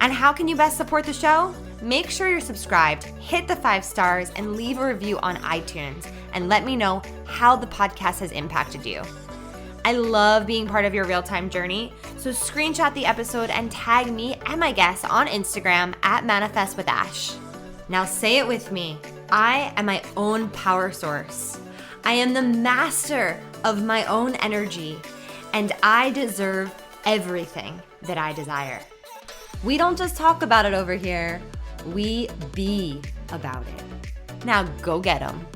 And how can you best support the show? Make sure you're subscribed, hit the 5 stars, and leave a review on iTunes, and let me know how the podcast has impacted you. I love being part of your real-time journey, so screenshot the episode and tag me and my guests on Instagram at Manifest with Ash. Now say it with me. I am my own power source. I am the master of my own energy, and I deserve everything that I desire. We don't just talk about it over here. We be about it. Now go get 'em.